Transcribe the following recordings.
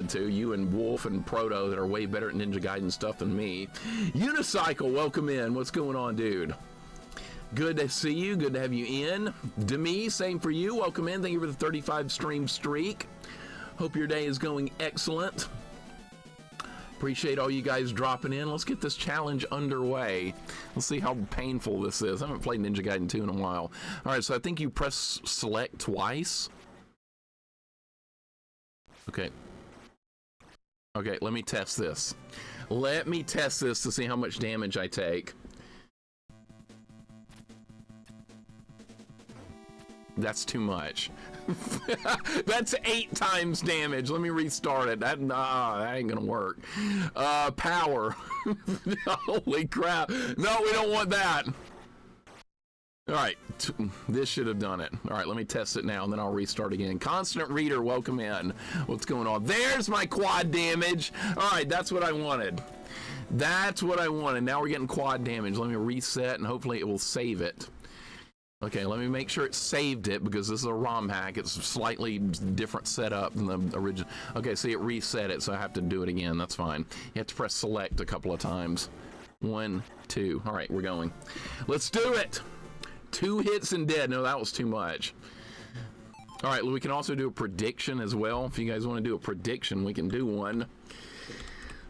2. You and Wolf and Proto that are way better at Ninja Gaiden stuff than me. Unicycle, welcome in. What's going on, dude? Good to see you. Good to have you in. Demi, same for you. Welcome in. Thank you for the 35 stream streak. Hope your day is going excellent. Appreciate all you guys dropping in. Let's get this challenge underway. Let's see how painful this is. I haven't played Ninja Gaiden 2 in a while. All right, so I think you press select twice. Okay. Okay, let me test this. Let me test this to see how much damage I take. That's too much. That's 8 times damage. Let me restart it. That ain't gonna work. Power. Holy crap. No, we don't want that. All right, this should have done it. All right, let me test it now, and then I'll restart again. Constant Reader, welcome in. What's going on? There's my quad damage. All right, that's what I wanted. That's what I wanted. Now we're getting quad damage. Let me reset, and hopefully it will save it. Okay, let me make sure it saved it, because this is a ROM hack. It's a slightly different setup than the original. Okay, see, it reset it, so I have to do it again. That's fine. You have to press select a couple of times. 1, 2. All right, we're going. Let's do it. 2 hits and dead. No, that was too much. All right, we can also do a prediction as well. If you guys want to do a prediction, we can do one.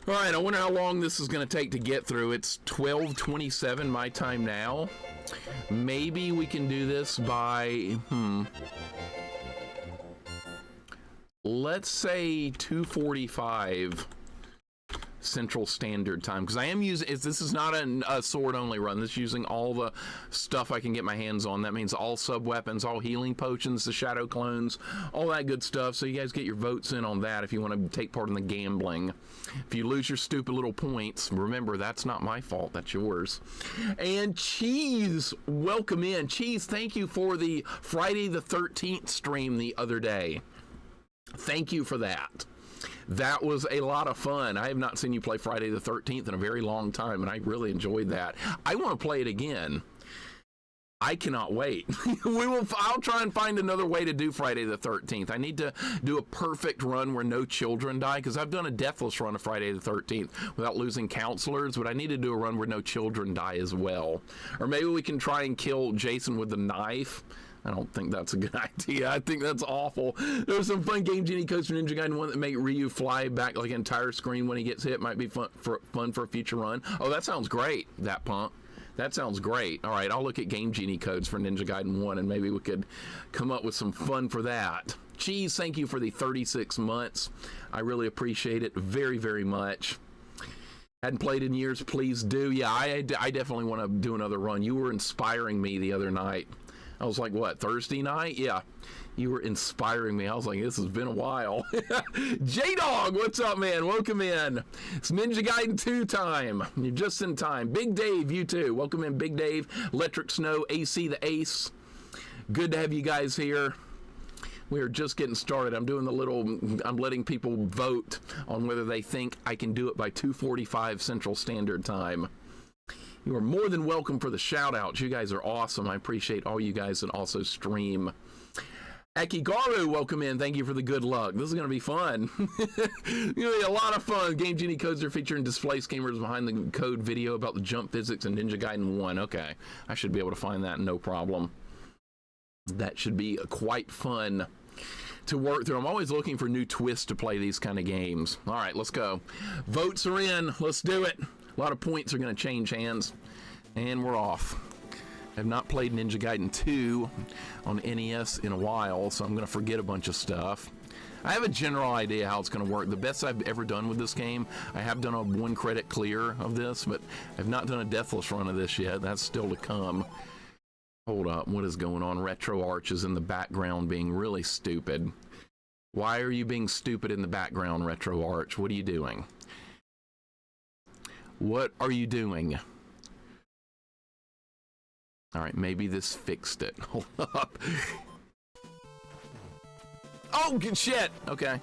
All right, I wonder how long this is going to take to get through. It's 12:27 my time now. Maybe we can do this by, let's say 2:45 Central Standard Time, because I am using, this is not a sword only run. This is using all the stuff I can get my hands on. That means all sub weapons, all healing potions, the shadow clones, all that good stuff. So you guys get your votes in on that if you want to take part in the gambling. If you lose your stupid little points, remember, that's not my fault, that's yours. And Cheese, welcome in. Cheese, thank you for the Friday the 13th stream the other day. Thank you for that. That was a lot of fun. I have not seen you play Friday the 13th in a very long time, and I really enjoyed that. I want to play it again. I cannot wait. I'll try and find another way to do Friday the 13th. I need to do a perfect run where no children die, because I've done a deathless run of Friday the 13th without losing counselors, but I need to do a run where no children die as well. Or maybe we can try and kill Jason with the knife. I don't think that's a good idea. I think that's awful. There's some fun Game Genie codes for Ninja Gaiden 1 that make Ryu fly back like an entire screen when he gets hit. Might be fun for a future run. Oh, that sounds great, that punk. That sounds great. All right, I'll look at Game Genie codes for Ninja Gaiden 1, and maybe we could come up with some fun for that. Cheese, thank you for the 36 months. I really appreciate it very, very much. Hadn't played in years, please do. Yeah, I definitely want to do another run. You were inspiring me the other night. I was like, what, Thursday night? Yeah, you were inspiring me. I was like, this has been a while. J-Dog, what's up, man? Welcome in. It's Ninja Gaiden 2 time. You're just in time. Big Dave, you too. Welcome in, Big Dave. Electric Snow, AC the Ace. Good to have you guys here. We are just getting started. I'm letting people vote on whether they think I can do it by 2:45 Central Standard Time. You are more than welcome for the shout-outs. You guys are awesome. I appreciate all you guys that also stream. Akigaru, welcome in. Thank you for the good luck. This is going to be fun. It's going to be a lot of fun. Game Genie codes are featuring Displaced Gamers behind the code video about the jump physics in Ninja Gaiden 1. Okay, I should be able to find that, no problem. That should be quite fun to work through. I'm always looking for new twists to play these kind of games. All right, let's go. Votes are in. Let's do it. A lot of points are going to change hands, and we're off. I have not played Ninja Gaiden 2 on NES in a while, so I'm going to forget a bunch of stuff. I have a general idea how it's going to work. The best I've ever done with this game, I have done a 1 credit clear of this, but I've not done a deathless run of this yet. That's still to come. Hold up, what is going on? Retro Arch is in the background being really stupid. Why are you being stupid in the background, Retro Arch? What are you doing? What are you doing? All right, maybe this fixed it. Hold up. Oh, good shit. Okay.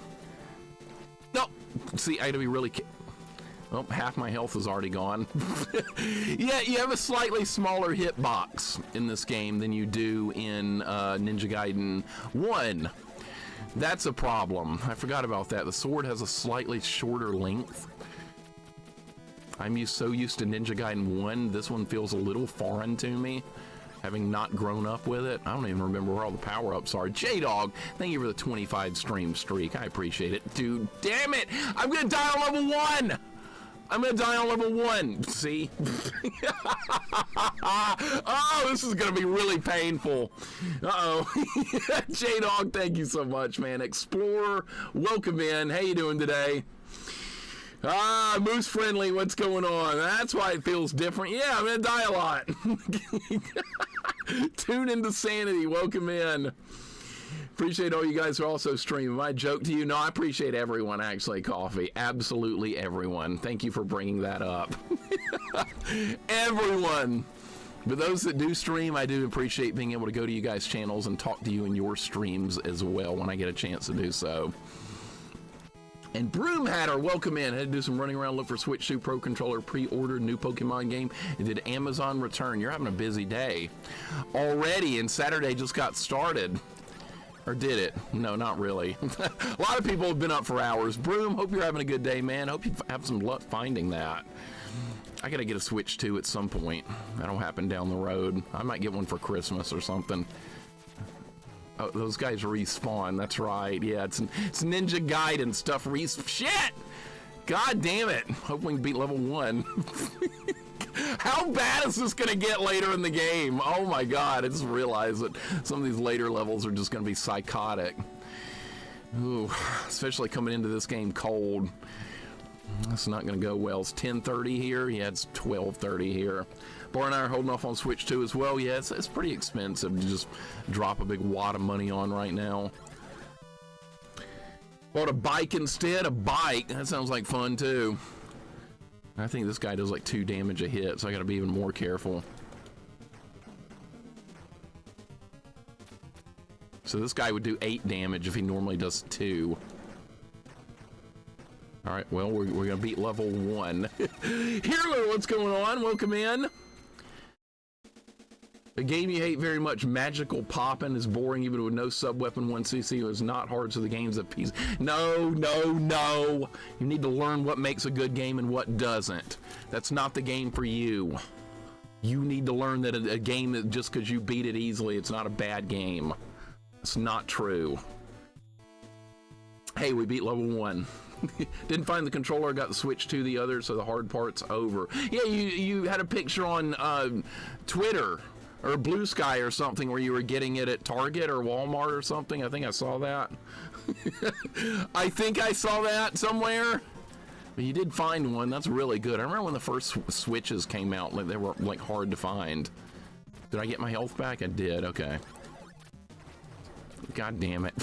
No. See, I had to be really... Oh, half my health is already gone. Yeah, you have a slightly smaller hitbox in this game than you do in Ninja Gaiden 1. That's a problem. I forgot about that. The sword has a slightly shorter length. I'm so used to Ninja Gaiden 1, this one feels a little foreign to me, having not grown up with it. I don't even remember where all the power-ups are. J-Dog, thank you for the 25 stream streak. I appreciate it. Dude, damn it! I'm gonna die on level 1! I'm gonna die on level 1. See? Oh, this is gonna be really painful. Uh-oh. J-Dog, thank you so much, man. Explorer, welcome in. How you doing today? Ah, Moose Friendly, what's going on? That's why it feels different. Yeah, I'm gonna die a lot. Tune into Sanity, welcome in. Appreciate all you guys who are also streaming. My joke to you, no, I appreciate everyone, actually, Coffee. Absolutely everyone. Thank you for bringing that up. Everyone. But those that do stream, I do appreciate being able to go to you guys' channels and talk to you in your streams as well when I get a chance to do so. And Broom Hatter, welcome in. Had to do some running around, look for Switch 2 Pro Controller, pre-ordered new Pokemon game, and did Amazon return. You're having a busy day already, and Saturday just got started. Or did it? No, not really. A lot of people have been up for hours. Broom, hope you're having a good day, man. Hope you have some luck finding that. I gotta get a Switch 2 at some point. That'll happen down the road. I might get one for Christmas or something. Oh, those guys respawn. That's right. Yeah, it's Ninja Gaiden stuff. Shit! God damn it! Hope we can beat level 1. How bad is this gonna get later in the game? Oh my god! I just realized that some of these later levels are just gonna be psychotic. Ooh, especially coming into this game cold. That's not gonna go well. It's 10:30 here. Yeah, it's 12:30 here. Bar and I are holding off on Switch 2 as well. Yeah, it's pretty expensive to just drop a big wad of money on right now. Bought a bike instead. A bike. That sounds like fun too. I think this guy does like 2 damage a hit, so I gotta be even more careful. So this guy would do 8 damage if he normally does 2. All right, well, we're gonna beat level 1. Healer, what's going on? Welcome in. A game you hate very much, Magical Poppin' is boring even with no sub-weapon 1cc. It was not hard, so the game's a piece. No, no, no. You need to learn what makes a good game and what doesn't. That's not the game for you. You need to learn that a game that just because you beat it easily, it's not a bad game. It's not true. Hey, we beat level 1. Didn't find the controller, got the Switch to the other, so the hard part's over. Yeah, you had a picture on Twitter or Blue Sky or something where you were getting it at Target or Walmart or something. I think I saw that. I think I saw that somewhere. But you did find one. That's really good. I remember when the first Switches came out, like they were like hard to find. Did I get my health back? I did. Okay. God damn it.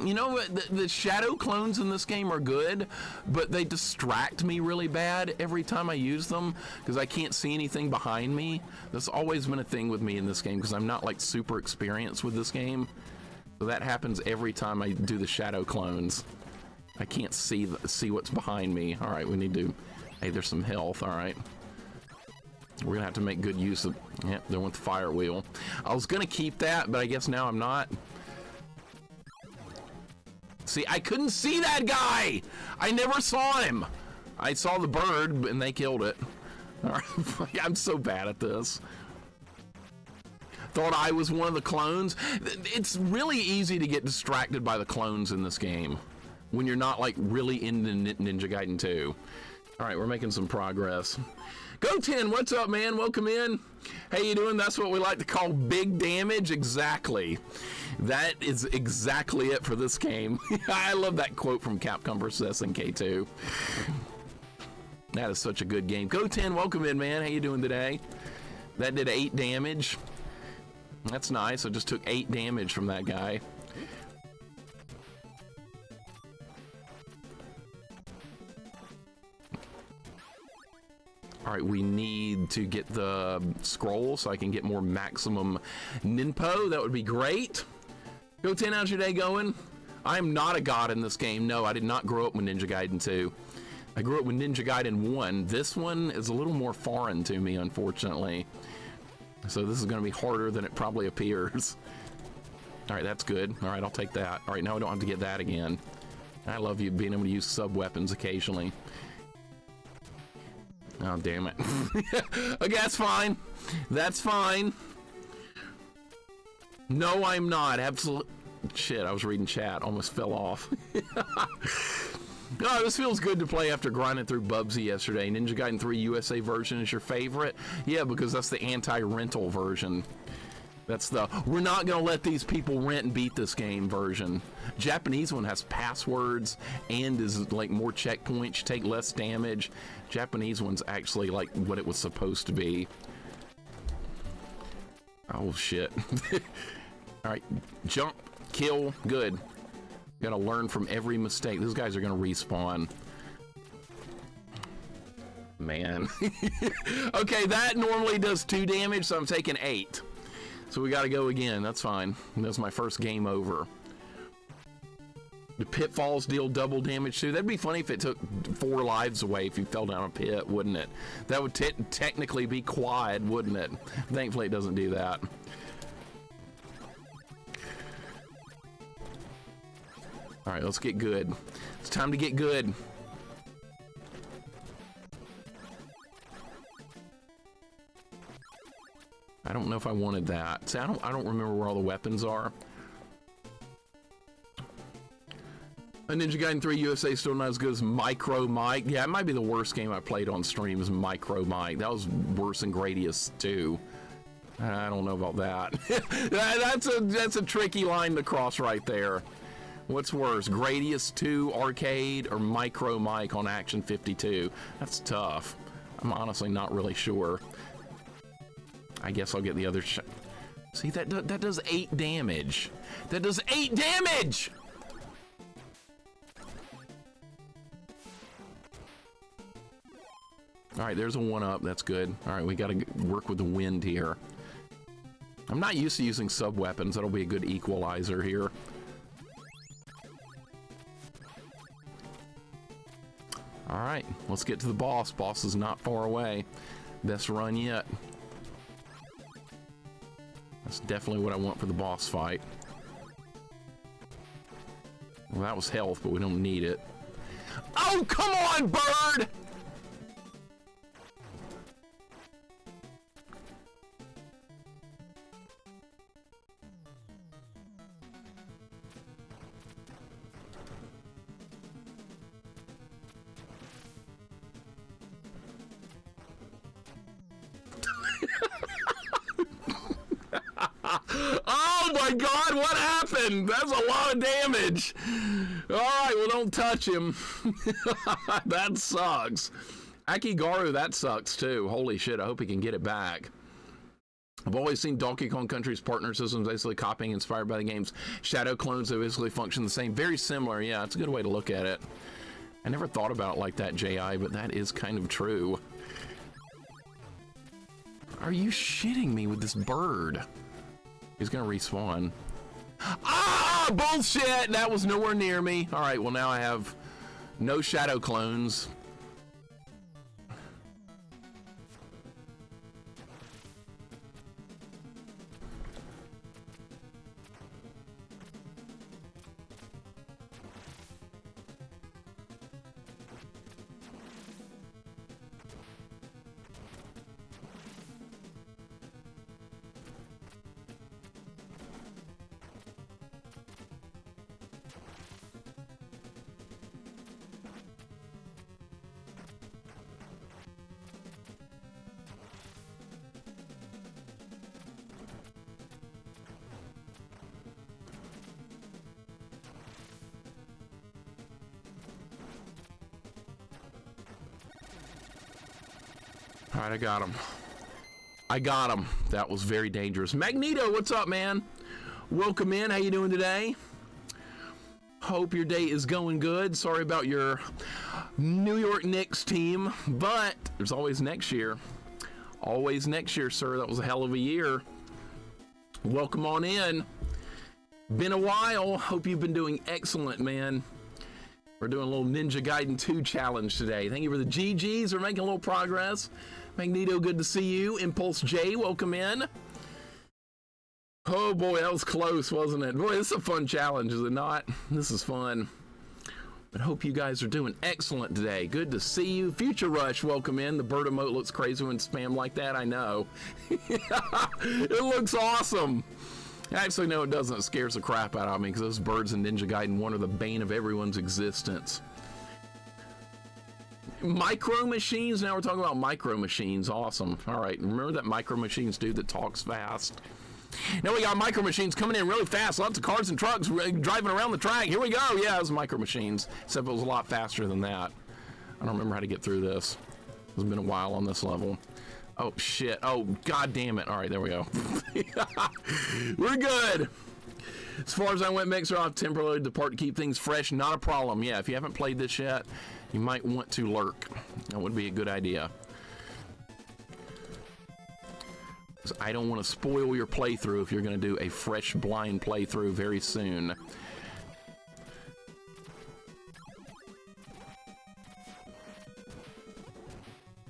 You know what? The shadow clones in this game are good, but they distract me really bad every time I use them because I can't see anything behind me. That's always been a thing with me in this game because I'm not like super experienced with this game. So that happens every time I do the shadow clones. I can't see what's behind me. All right, we need to. Hey, there's some health. All right. We're gonna have to make good use of. Yep, they went the fire wheel. I was gonna keep that, but I guess now I'm not. See, I couldn't see that guy. I never saw him. I saw the bird, and they killed it. All right. I'm so bad at this. Thought I was one of the clones. It's really easy to get distracted by the clones in this game when you're not like really into Ninja Gaiden 2. All right, we're making some progress. Go10, what's up, man? Welcome in. How you doing? That's what we like to call big damage. Exactly. That is exactly it for this game. I love that quote from Capcom vs. SNK2. That is such a good game. Go10, welcome in, man. How you doing today? That did 8 damage. That's nice. I just took 8 damage from that guy. All right, we need to get the scroll so I can get more maximum ninpo. That would be great. Go10, how's your day going? I'm not a god in this game. No, I did not grow up with Ninja Gaiden 2. I grew up with Ninja Gaiden 1. This one is a little more foreign to me, unfortunately. So this is going to be harder than it probably appears. All right, that's good. All right, I'll take that. All right, now I don't have to get that again. I love you being able to use sub-weapons occasionally. Oh, damn it. Okay, that's fine. That's fine. No, I'm not. Absolutely. Shit, I was reading chat. Almost fell off. Oh, this feels good to play after grinding through Bubsy yesterday. Ninja Gaiden 3 USA version is your favorite? Yeah, because that's the anti-rental version. That's the, we're not going to let these people rent and beat this game version. Japanese one has passwords and is like more checkpoints, take less damage. Japanese one's actually like what it was supposed to be. Oh, shit. All right, jump, kill, good. Gotta learn from every mistake. Those guys are gonna respawn. Man. Okay, that normally does 2 damage, so I'm taking 8. So we gotta go again, that's fine. That's my first game over. The pitfalls deal double damage too. That'd be funny if it took 4 lives away if you fell down a pit, wouldn't it? That would technically be quad, wouldn't it? Thankfully it doesn't do that. All right, let's get good. It's time to get good. I don't know if I wanted that. See, I don't remember where all the weapons are. A Ninja Gaiden 3 USA still not as good as Micro Mike. Yeah, it might be the worst game I played on stream is Micro Mike. That was worse than Gradius 2. I don't know about that. That's a tricky line to cross right there. What's worse, Gradius 2 arcade or Micro Mike on Action 52? That's tough. I'm honestly not really sure. I guess I'll get the other shot. See, that does 8 damage. That does 8 damage! All right, there's a 1-up. That's good. All right, we got to work with the wind here. I'm not used to using sub-weapons. That'll be a good equalizer here. All right, let's get to the boss. Boss is not far away. Best run yet. That's definitely what I want for the boss fight. Well, that was health, but we don't need it. Oh, come on, bird! Oh my god, what happened? That's a lot of damage. Alright, well, don't touch him. That sucks. Akigaru, that sucks too. Holy shit, I hope he can get it back. I've always seen Donkey Kong Country's partner systems basically copying inspired by the game's shadow clones that basically function the same. Very similar, yeah, it's a good way to look at it. I never thought about it like that, J.I., but that is kind of true. Are you shitting me with this bird? He's gonna respawn. Ah, bullshit! That was nowhere near me. All right, well now I have no shadow clones. All right, I got him. I got him. That was very dangerous. Magneto, what's up, man? Welcome in. How you doing today? Hope your day is going good. Sorry about your New York Knicks team, but there's always next year. Always next year, sir. That was a hell of a year. Welcome on in. Been a while. Hope you've been doing excellent, man. We're doing a little Ninja Gaiden 2 challenge today. Thank you for the GGs. We're making a little progress. Magneto, good to see you. Impulse J, welcome in. Oh boy, that was close, wasn't it? Boy, this is a fun challenge, is it not? This is fun. But hope you guys are doing excellent today. Good to see you. Future Rush, welcome in. The bird emote looks crazy when spam like that, I know. It looks awesome. Actually, no, it doesn't. It scares the crap out of me because those birds in Ninja Gaiden 1 are the bane of everyone's existence. Micro Machines, now we're talking about Micro Machines. Awesome. All right, remember that Micro Machines dude that talks fast? Now we got Micro Machines coming in really fast. Lots of cars and trucks driving around the track. Here we go. Yeah, it was Micro Machines, except it was a lot faster than that. I don't remember how to get through this. It's been a while on this level. Oh, shit. Oh, god damn it. All right, there we go. We're good. As far as I went, Mixer off temporarily depart to keep things fresh. Not a problem. Yeah, if you haven't played this yet, you might want to lurk. That would be a good idea. I don't want to spoil your playthrough if you're going to do a fresh blind playthrough very soon.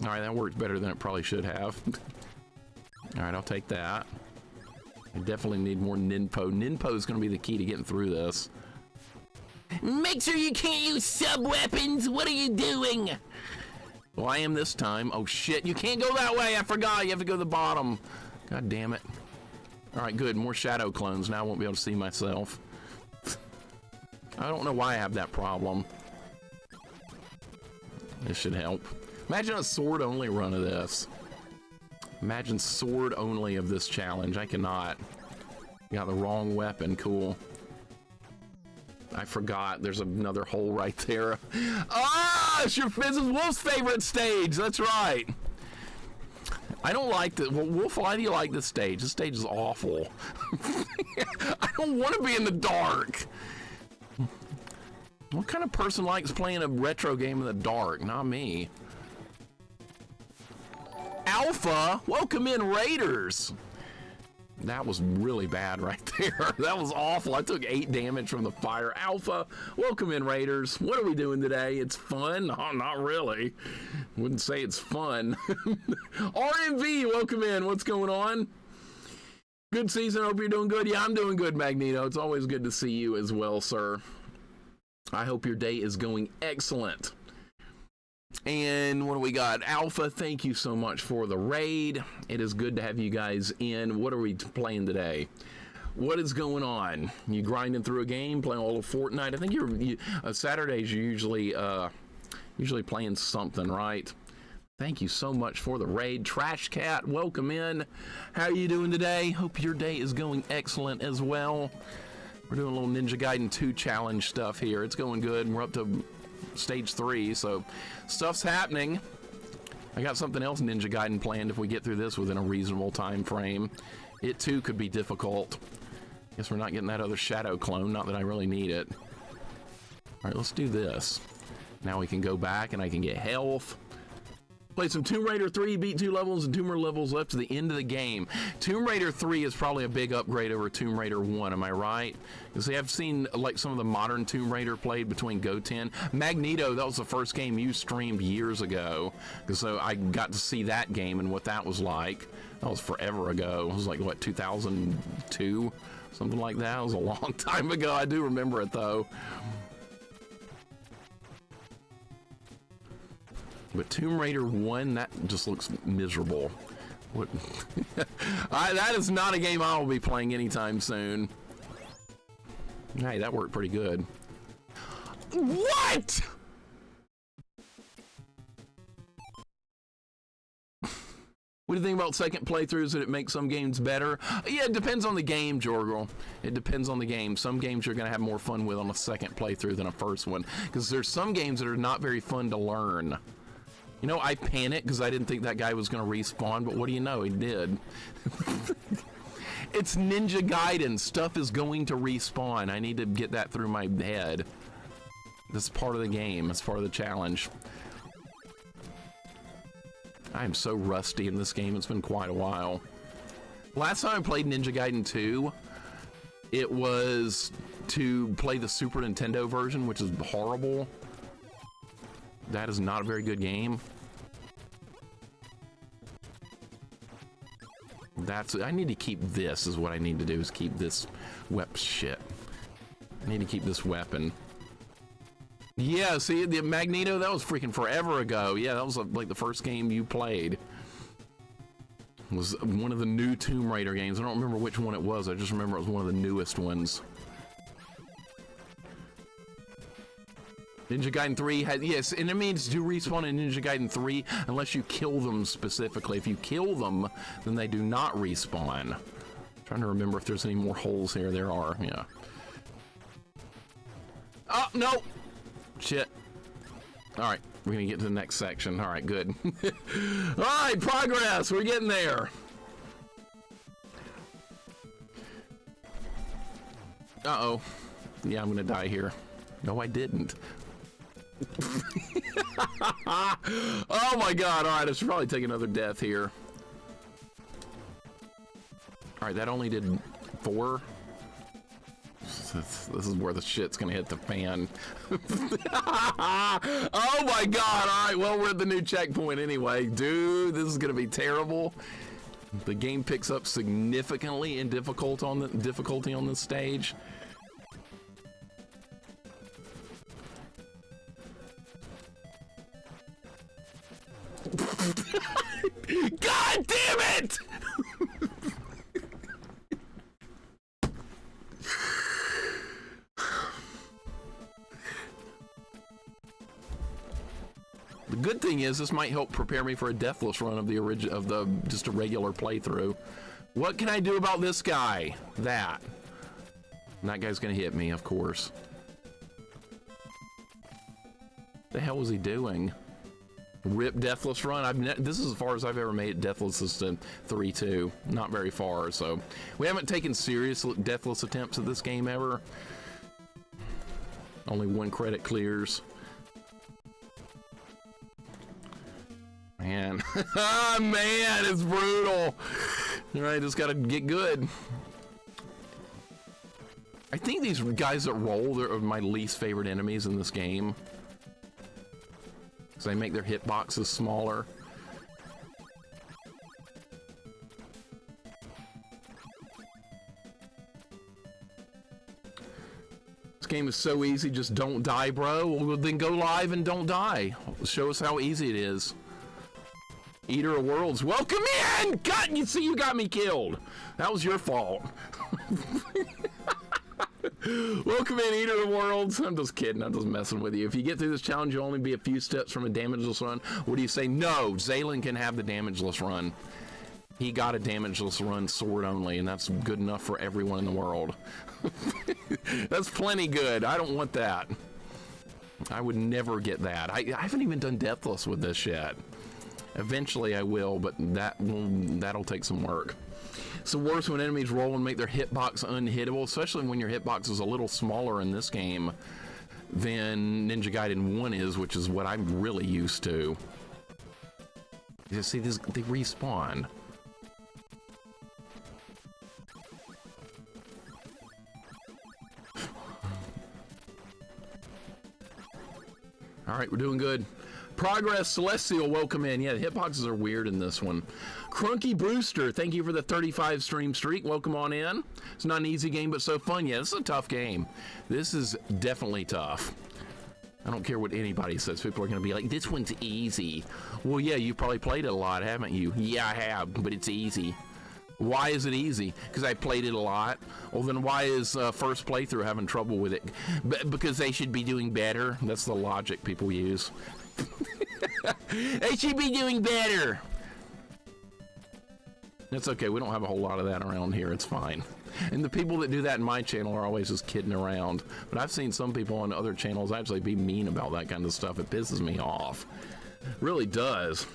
All right, that worked better than it probably should have. All right, I'll take that. I definitely need more Ninpo. Ninpo is going to be the key to getting through this. Make sure you can't use sub-weapons. What are you doing? Well, I am this time. Oh, shit. You can't go that way. I forgot. You have to go to the bottom. God damn it. All right, good. More shadow clones. Now I won't be able to see myself. I don't know why I have that problem. This should help. Imagine a sword-only run of this. Imagine sword-only of this challenge. I cannot. Got the wrong weapon. Cool. I forgot. There's another hole right there. Ah! It's your Fizz's Wolf's favorite stage. That's right. I don't like this. Well, Wolf, why do you like this stage? This stage is awful. I don't want to be in the dark. What kind of person likes playing a retro game in the dark? Not me. Alpha, welcome in, Raiders. That was really bad right there. That was awful. I took 8 damage from the fire. Alpha, welcome in, Raiders. What are we doing today? It's fun? Oh, not really. Wouldn't say it's fun. RMV, welcome in. What's going on? Good season. Hope you're doing good. Yeah, I'm doing good, Magneto. It's always good to see you as well, sir. I hope your day is going excellent. And what do we got? Alpha, thank you so much for the raid. It is good to have you guys in. What are we playing today? What is going on? You grinding through a game, playing a little Fortnite? I think Saturdays you're usually playing something, right? Thank you so much for the raid. Trash Cat, welcome in. How are you doing today? Hope your day is going excellent as well. We're doing a little Ninja Gaiden 2 challenge stuff here. It's going good, and we're up to stage 3, so stuff's happening. I got something else Ninja Gaiden planned if we get through this within a reasonable time frame. It too could be difficult. Guess we're not getting that other shadow clone, not that I really need it. All right, let's do this. Now we can go back and I can get health. Play some Tomb Raider 3, beat 2 levels and 2 more levels left to the end of the game. Tomb Raider 3 is probably a big upgrade over Tomb Raider 1, am I right? Because see, I've seen like some of the modern Tomb Raider played between GO10. Magneto, that was the first game you streamed years ago. So I got to see that game and what that was like. That was forever ago. It was like, what, 2002? Something like that. It was a long time ago. I do remember it, though. But Tomb Raider 1, that just looks miserable. What? That is not a game I will be playing anytime soon. Hey, that worked pretty good. What? What do you think about second playthroughs? That it makes some games better? Yeah, it depends on the game, Jorgel. It depends on the game. Some games you're going to have more fun with on a second playthrough than a first one. Because there's some games that are not very fun to learn. You know, I panicked because I didn't think that guy was going to respawn, but what do you know? He did. It's Ninja Gaiden. Stuff is going to respawn. I need to get that through my head. This is part of the game. It's part of the challenge. I am so rusty in this game. It's been quite a while. Last time I played Ninja Gaiden 2, it was to play the Super Nintendo version, which is horrible. That is not a very good game. I need to keep this, is what I need to do, is keep this shit. I need to keep this weapon. Yeah, see, the Magneto, that was freaking forever ago. Yeah, that was like the first game you played. It was one of the new Tomb Raider games. I don't remember which one it was. I just remember it was one of the newest ones. Ninja Gaiden 3 had, yes, enemies do respawn in Ninja Gaiden 3 unless you kill them specifically. If you kill them, then they do not respawn. I'm trying to remember if there's any more holes here. There are, yeah. Oh, no! Shit. All right, we're gonna get to the next section. All right, good. All right, progress, we're getting there. Uh-oh. Yeah, I'm gonna die here. No, I didn't. Oh my god, all right, I should probably take another death here. All right, that only did 4. This is where the shit's gonna hit the fan. Oh my god, all right, well, we're at the new checkpoint anyway. Dude, this is gonna be terrible. The game picks up significantly in difficulty on this stage. God damn it! The good thing is this might help prepare me for a deathless run of just a regular playthrough. What can I do about this guy? That. And that guy's gonna hit me, of course. The hell was he doing? Rip deathless run. This is as far as I've ever made deathless to 3-2. Not very far, so we haven't taken serious deathless attempts at this game ever. Only 1 credit clears. Man, man, it's brutal. All right, just gotta get good. I think these guys that roll are my least favorite enemies in this game. Because they make their hitboxes smaller. This game is so easy, just don't die, bro. Well, then go live and don't die. Show us how easy it is. Eater of Worlds, welcome in! God, you see, you got me killed. That was your fault. Welcome in, Eater of Worlds. I'm just kidding. I'm just messing with you. If you get through this challenge, you'll only be a few steps from a damageless run. What do you say? No, Zaylen can have the damageless run. He got a damageless run sword only, and that's good enough for everyone in the world. That's plenty good. I don't want that. I would never get that. I haven't even done deathless with this yet. Eventually I will, but that'll take some work. It's the worst when enemies roll and make their hitbox unhittable, especially when your hitbox is a little smaller in this game than Ninja Gaiden 1 is, which is what I'm really used to. You see, they respawn. All right, we're doing good. Progress Celestial, welcome in. Yeah, the hitboxes are weird in this one. Crunky Brewster, thank you for the 35 stream streak. Welcome on in. It's not an easy game, but so fun. Yeah, this is a tough game. This is definitely tough. I don't care what anybody says. People are going to be like, this one's easy. Well, yeah, you've probably played it a lot, haven't you? Yeah, I have, but it's easy. Why is it easy? Because I played it a lot. Well, then why is first playthrough having trouble with it? Because they should be doing better. That's the logic people use. They should be doing better. That's okay. We don't have a whole lot of that around here. It's fine. And the people that do that in my channel are always just kidding around. But I've seen some people on other channels actually be mean about that kind of stuff. It pisses me off. It really does.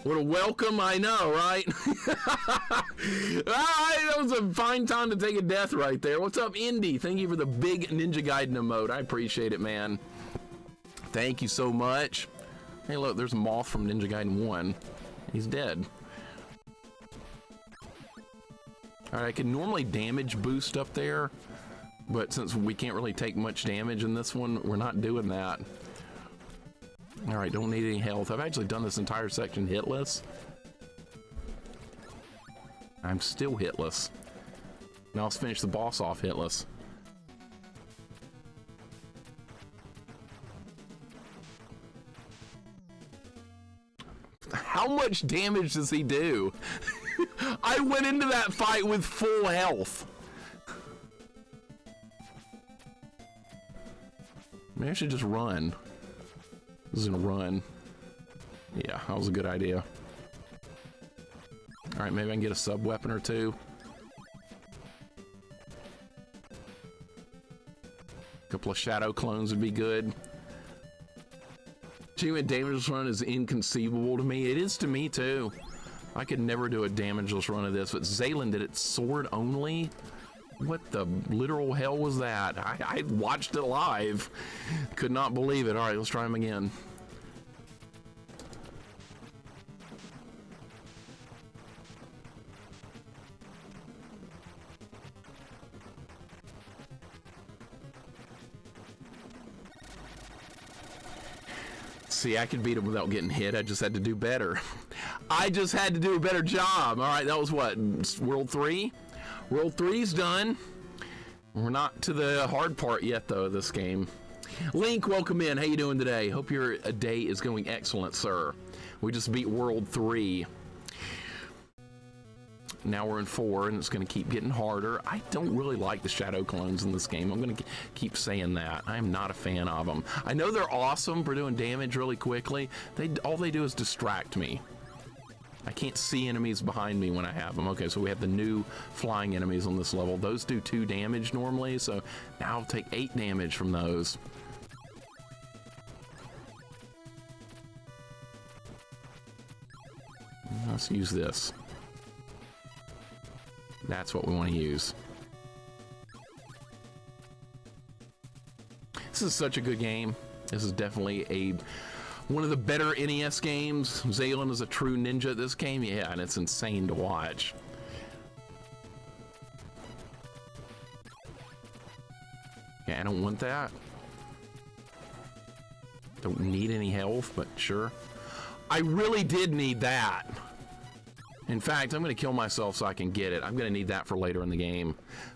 What a welcome, I know, right? Alright, that was a fine time to take a death right there. What's up, Indy? Thank you for the big Ninja Gaiden emote. I appreciate it, man. Thank you so much. Hey, look, there's Moth from Ninja Gaiden 1. He's dead. Alright, I can normally damage boost up there, but since we can't really take much damage in this one, we're not doing that. All right, don't need any health. I've actually done this entire section hitless. I'm still hitless. Now let's finish the boss off hitless. How much damage does he do? I went into that fight with full health. Maybe I should just run. This is gonna run. Yeah, that was a good idea. All right, maybe I can get a sub weapon or two. A couple of shadow clones would be good. Achievement damageless run is inconceivable to me. It is to me too. I could never do a damageless run of this, but Zaylen did it sword only. What the literal hell was that? I watched it live. Could not believe it. All right, let's try him again. See, I could beat him without getting hit. I just had to do better. I just had to do a better job. All right, that was what? World 3? World 3's done. We're not to the hard part yet, though, this game. Link, welcome in. How you doing today? Hope your day is going excellent, sir. We just beat World 3. Now we're in 4, and it's going to keep getting harder. I don't really like the shadow clones in this game. I'm going to keep saying that. I'm not a fan of them. I know they're awesome for doing damage really quickly. All they do is distract me. I can't see enemies behind me when I have them. Okay, so we have the new flying enemies on this level. Those do 2 damage normally, so now I'll take 8 damage from those. Let's use this. That's what we want to use. This is such a good game. This is definitely one of the better NES games. Zaylen is a true ninja at this game. Yeah, and it's insane to watch. Okay, I don't want that. Don't need any health, but sure. I really did need that. In fact, I'm going to kill myself so I can get it. I'm going to need that for later in the game.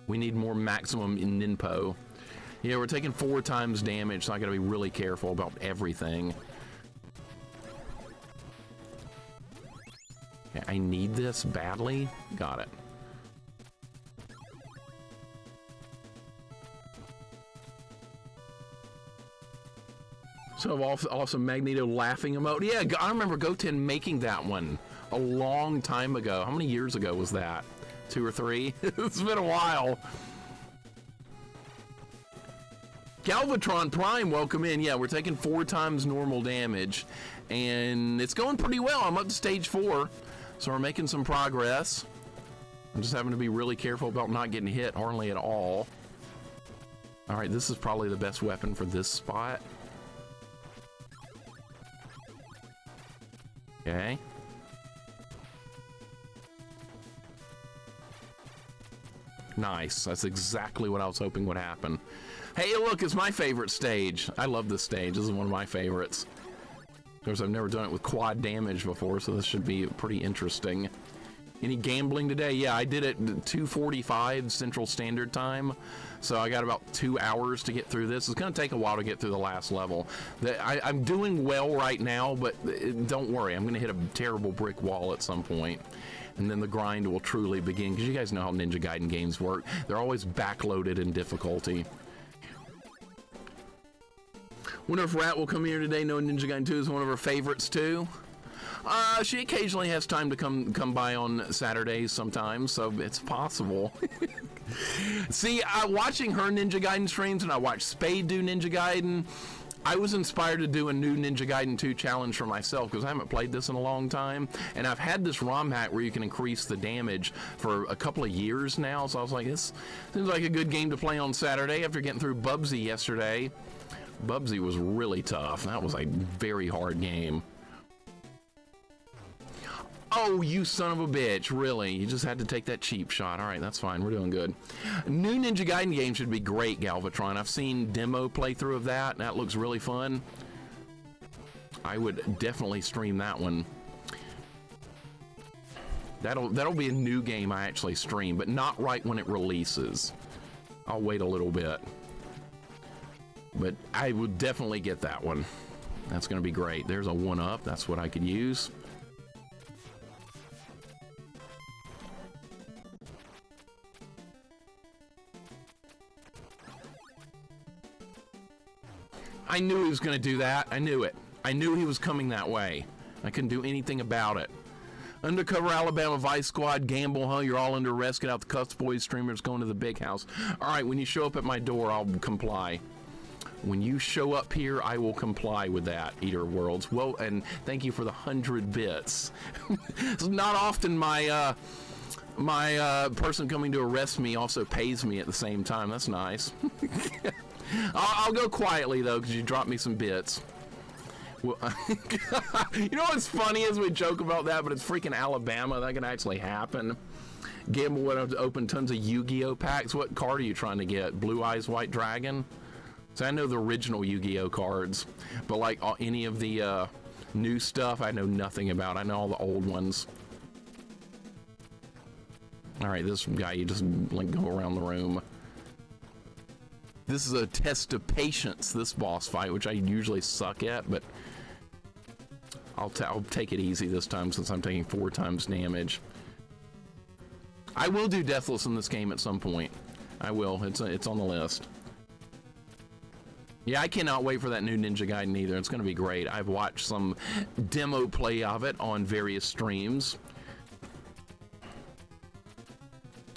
We need more maximum in Ninpo. Yeah, we're taking 4 times damage, so I got to be really careful about everything. Okay, I need this badly. Got it. So also Magneto laughing emote. Yeah, I remember Goten making that one a long time ago. How many years ago was that? 2 or 3? It's been a while. Galvatron Prime, welcome in. Yeah, we're taking 4 times normal damage, and it's going pretty well. I'm up to stage 4, so we're making some progress. I'm just having to be really careful about not getting hit hardly at all. All right, this is probably the best weapon for this spot. Okay. Nice. That's exactly what I was hoping would happen. Hey, look, it's my favorite stage. I love this stage. This is one of my favorites. Of course, I've never done it with quad damage before, so this should be pretty interesting. Any gambling today? Yeah, I did it 2:45 Central Standard Time, so I got about 2 hours to get through this. It's going to take a while to get through the last level. I'm doing well right now, but don't worry. I'm going to hit a terrible brick wall at some point, and then the grind will truly begin, because you guys know how Ninja Gaiden games work. They're always backloaded in difficulty. Wonder if Rat will come here today, knowing Ninja Gaiden 2 is one of her favorites too. She occasionally has time to come by on Saturdays sometimes, so it's possible. See, watching her Ninja Gaiden streams, and I watched Spade do Ninja Gaiden, I was inspired to do a new Ninja Gaiden 2 challenge for myself, because I haven't played this in a long time, and I've had this ROM hack where you can increase the damage for a couple of years now, so I was like, this seems like a good game to play on Saturday after getting through Bubsy yesterday. Bubsy was really tough. That was a very hard game. Oh, you son of a bitch, really? You just had to take that cheap shot. All right, that's fine. We're doing good. New Ninja Gaiden game should be great, Galvatron. I've seen demo playthrough of that. That looks really fun. I would definitely stream that one. That'll be a new game I actually stream, but not right when it releases. I'll wait a little bit. But I would definitely get that one. That's going to be great. There's a 1-up. That's what I could use. I knew he was going to do that. I knew it. I knew he was coming that way. I couldn't do anything about it. Undercover Alabama Vice Squad, gamble, huh? You're all under arrest. Get out the Cuffs Boys streamers going to the big house. All right, when you show up at my door, I'll comply. When you show up here, I will comply with that, Eater of Worlds. Well, and thank you for the 100 bits. It's not often my person coming to arrest me also pays me at the same time. That's nice. I'll go quietly, though, because you dropped me some bits. Well, you know what's funny is we joke about that, but it's freaking Alabama. That can actually happen. Gamble went up to open tons of Yu-Gi-Oh packs. What card are you trying to get? Blue Eyes White Dragon? So I know the original Yu-Gi-Oh cards, but like any of the new stuff, I know nothing about. I know all the old ones. All right, this guy, you just like go around the room. This is a test of patience, this boss fight, which I usually suck at, but I'll take it easy this time since I'm taking 4 times damage. I will do Deathless in this game at some point. I will. It's on the list. Yeah, I cannot wait for that new Ninja Gaiden either. It's going to be great. I've watched some demo play of it on various streams.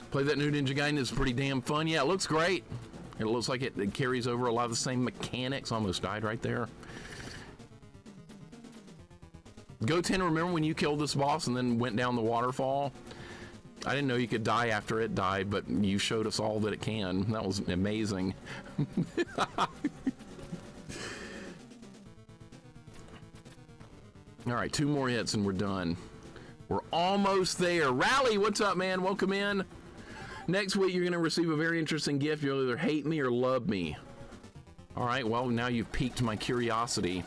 Play that new Ninja Gaiden is pretty damn fun. Yeah, it looks great. It looks like it carries over a lot of the same mechanics. Almost died right there. Goten, remember when you killed this boss and then went down the waterfall? I didn't know you could die after it died, but you showed us all that it can. That was amazing. All right, 2 more hits and we're done. We're almost there. Rally, what's up, man? Welcome in. Next week, you're going to receive a very interesting gift. You'll either hate me or love me. All right, well, now you've piqued my curiosity.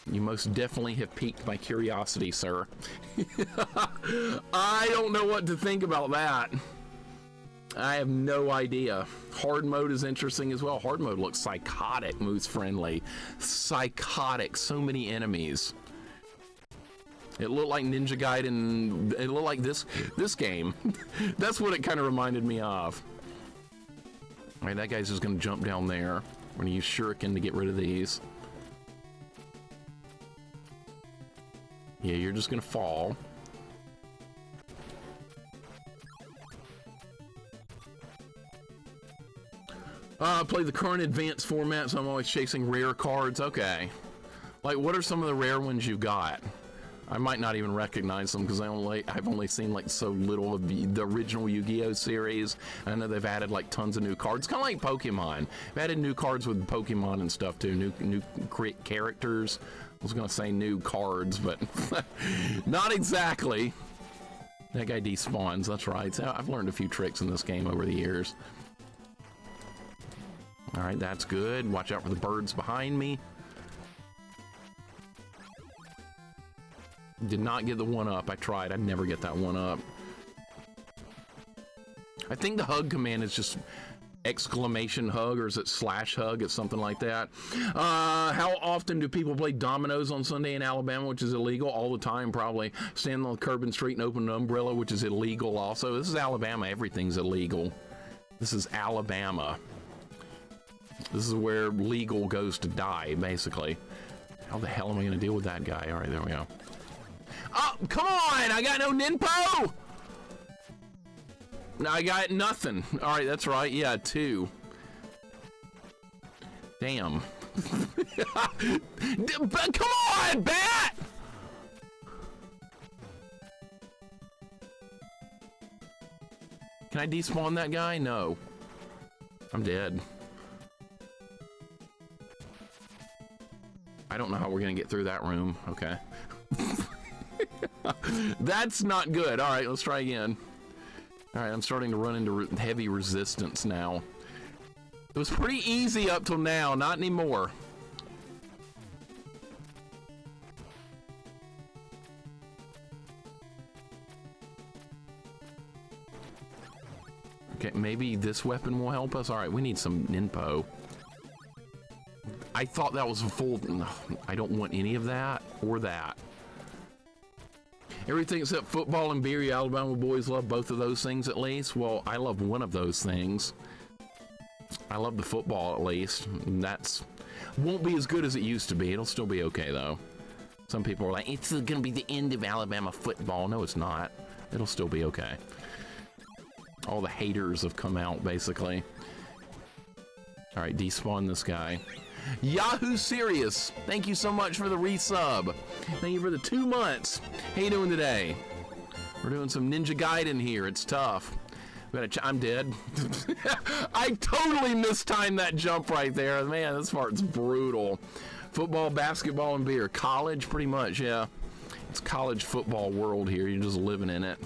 You most definitely have piqued my curiosity, sir. I don't know what to think about that. I have no idea. Hard mode is interesting as well. Hard mode looks psychotic, moves friendly. Psychotic, so many enemies. It looked like Ninja Gaiden. It looked like this game. That's what it kind of reminded me of. All right, that guy's just going to jump down there. We're going to use Shuriken to get rid of these. Yeah, you're just going to fall. Play the current advanced format, so I'm always chasing rare cards. Okay. Like, what are some of the rare ones you got? I might not even recognize them because I've only seen like so little of the original Yu-Gi-Oh series. I know they've added like tons of new cards, kind of like Pokemon. They've added new cards with Pokemon and stuff too. New characters. I was gonna say new cards, but not exactly. That guy despawns. That's right. So I've learned a few tricks in this game over the years. All right, that's good. Watch out for the birds behind me. Did not get the 1-up. I tried. I'd never get that 1-up. I think the hug command is just exclamation hug, or is it slash hug? It's something like that. How often do people play dominoes on Sunday in Alabama, which is illegal? All the time, probably. Stand on the curb and street and open an umbrella, which is illegal also. This is Alabama. Everything's illegal. This is Alabama. This is where legal goes to die, basically. How the hell am I going to deal with that guy? All right, there we go. Oh, come on! I got no ninpo! No, I got nothing. All right, that's right. Yeah, 2. Damn. But come on, bat! Can I despawn that guy? No. I'm dead. I don't know how we're gonna get through that room. Okay. That's not good. All right, let's try again. All right, I'm starting to run into heavy resistance now. It was pretty easy up till now, not anymore. maybe this weapon will help us. All right, we need some Ninpo. I thought that was a full... No, I don't want any of that or that. Everything except football and beer. You Alabama boys love both of those things at least. Well, I love one of those things. I love the football at least. That's won't be as good as it used to be. It'll still be okay though. Some people are like, it's gonna be the end of Alabama football. No, it's not. It'll still be okay. All the haters have come out basically. All right, despawn this guy. Yahoo Serious, thank you so much for the resub. Thank you for the 2 months. How you doing today? We're doing some Ninja Gaiden here. It's tough. I'm dead. I totally mistimed that jump right there. Man, this part's brutal. Football, basketball, and beer. College, pretty much, yeah. It's college football world here. You're just living in it.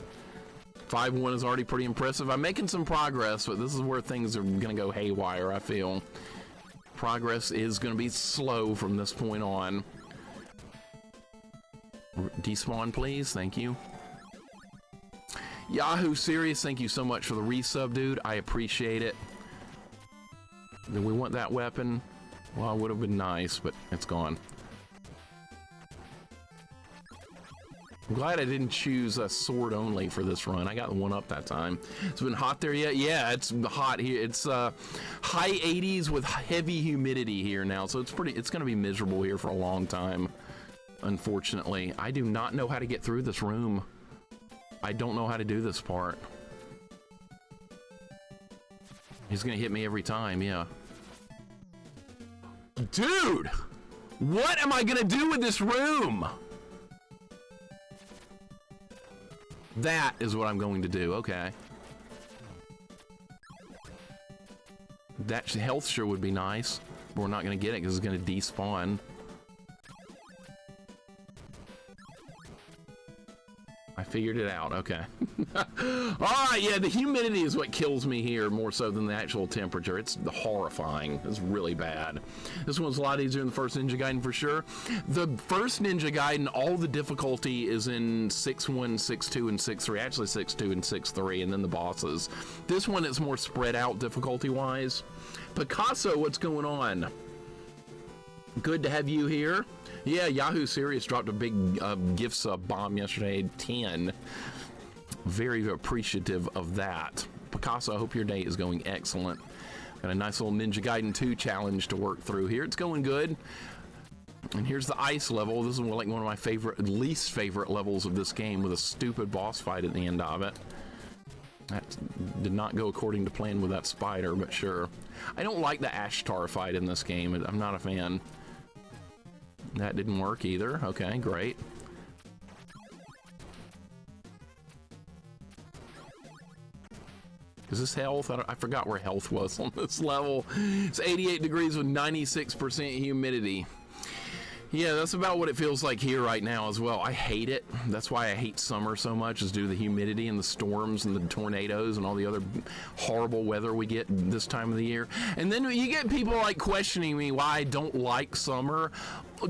5-1 is already pretty impressive. I'm making some progress, but this is where things are going to go haywire, I feel. Progress is going to be slow from this point on. Despawn, please. Thank you. Yahoo Serious, thank you so much for the resub, dude. I appreciate it. Do we want that weapon? Well, it would have been nice, but it's gone. I'm glad I didn't choose a sword only for this run. I got the one up that time. It's been hot there yet? Yeah, it's hot here. It's high 80s with heavy humidity here now, so it's going to be miserable here for a long time, unfortunately. I do not know how to get through this room. I don't know how to do this part. He's going to hit me every time, yeah. Dude! What am I going to do with this room? That is what I'm going to do. Okay. That health sure would be nice, but we're not going to get it because it's going to despawn. I figured it out. Okay. Alright, yeah, the humidity is what kills me here more so than the actual temperature. It's horrifying. It's really bad. This one's a lot easier than the first Ninja Gaiden for sure. The first Ninja Gaiden, all the difficulty is in 6-1, 6-2, and 6-3. Actually 6-2 and 6-3, and then the bosses. This one is more spread out difficulty-wise. Picasso, what's going on? Good to have you here. Yeah, Yahoo Serious dropped a big gift sub bomb yesterday, 10. Very appreciative of that. Picasso, I hope your day is going excellent. Got a nice little Ninja Gaiden 2 challenge to work through here. It's going good. And here's the ice level. This is like one of my least favorite levels of this game with a stupid boss fight at the end of it. That did not go according to plan with that spider, but sure. I don't like the Ashtar fight in this game. I'm not a fan. That didn't work either. Okay, great. Is this health? I forgot where health was on this level. It's 88 degrees with 96% humidity. Yeah, that's about what it feels like here right now as well. I hate it. That's why I hate summer so much, is due to the humidity and the storms and the tornadoes and all the other horrible weather we get this time of the year. And then you get people like questioning me why I don't like summer.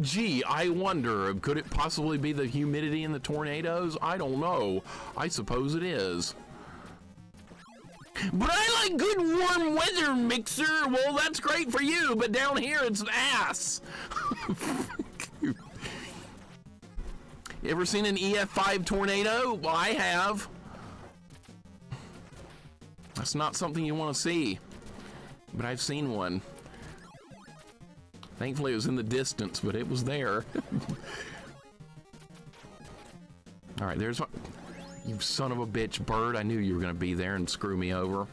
Gee, I wonder, could it possibly be the humidity and the tornadoes? I don't know. I suppose it is. But I like good warm weather, Mixer. Well, that's great for you, but down here it's ass. You ever seen an EF5 tornado? Well, I have. That's not something you want to see, but I've seen one. Thankfully, it was in the distance, but it was there. All right, there's one. You son of a bitch bird. I knew you were going to be there and screw me over.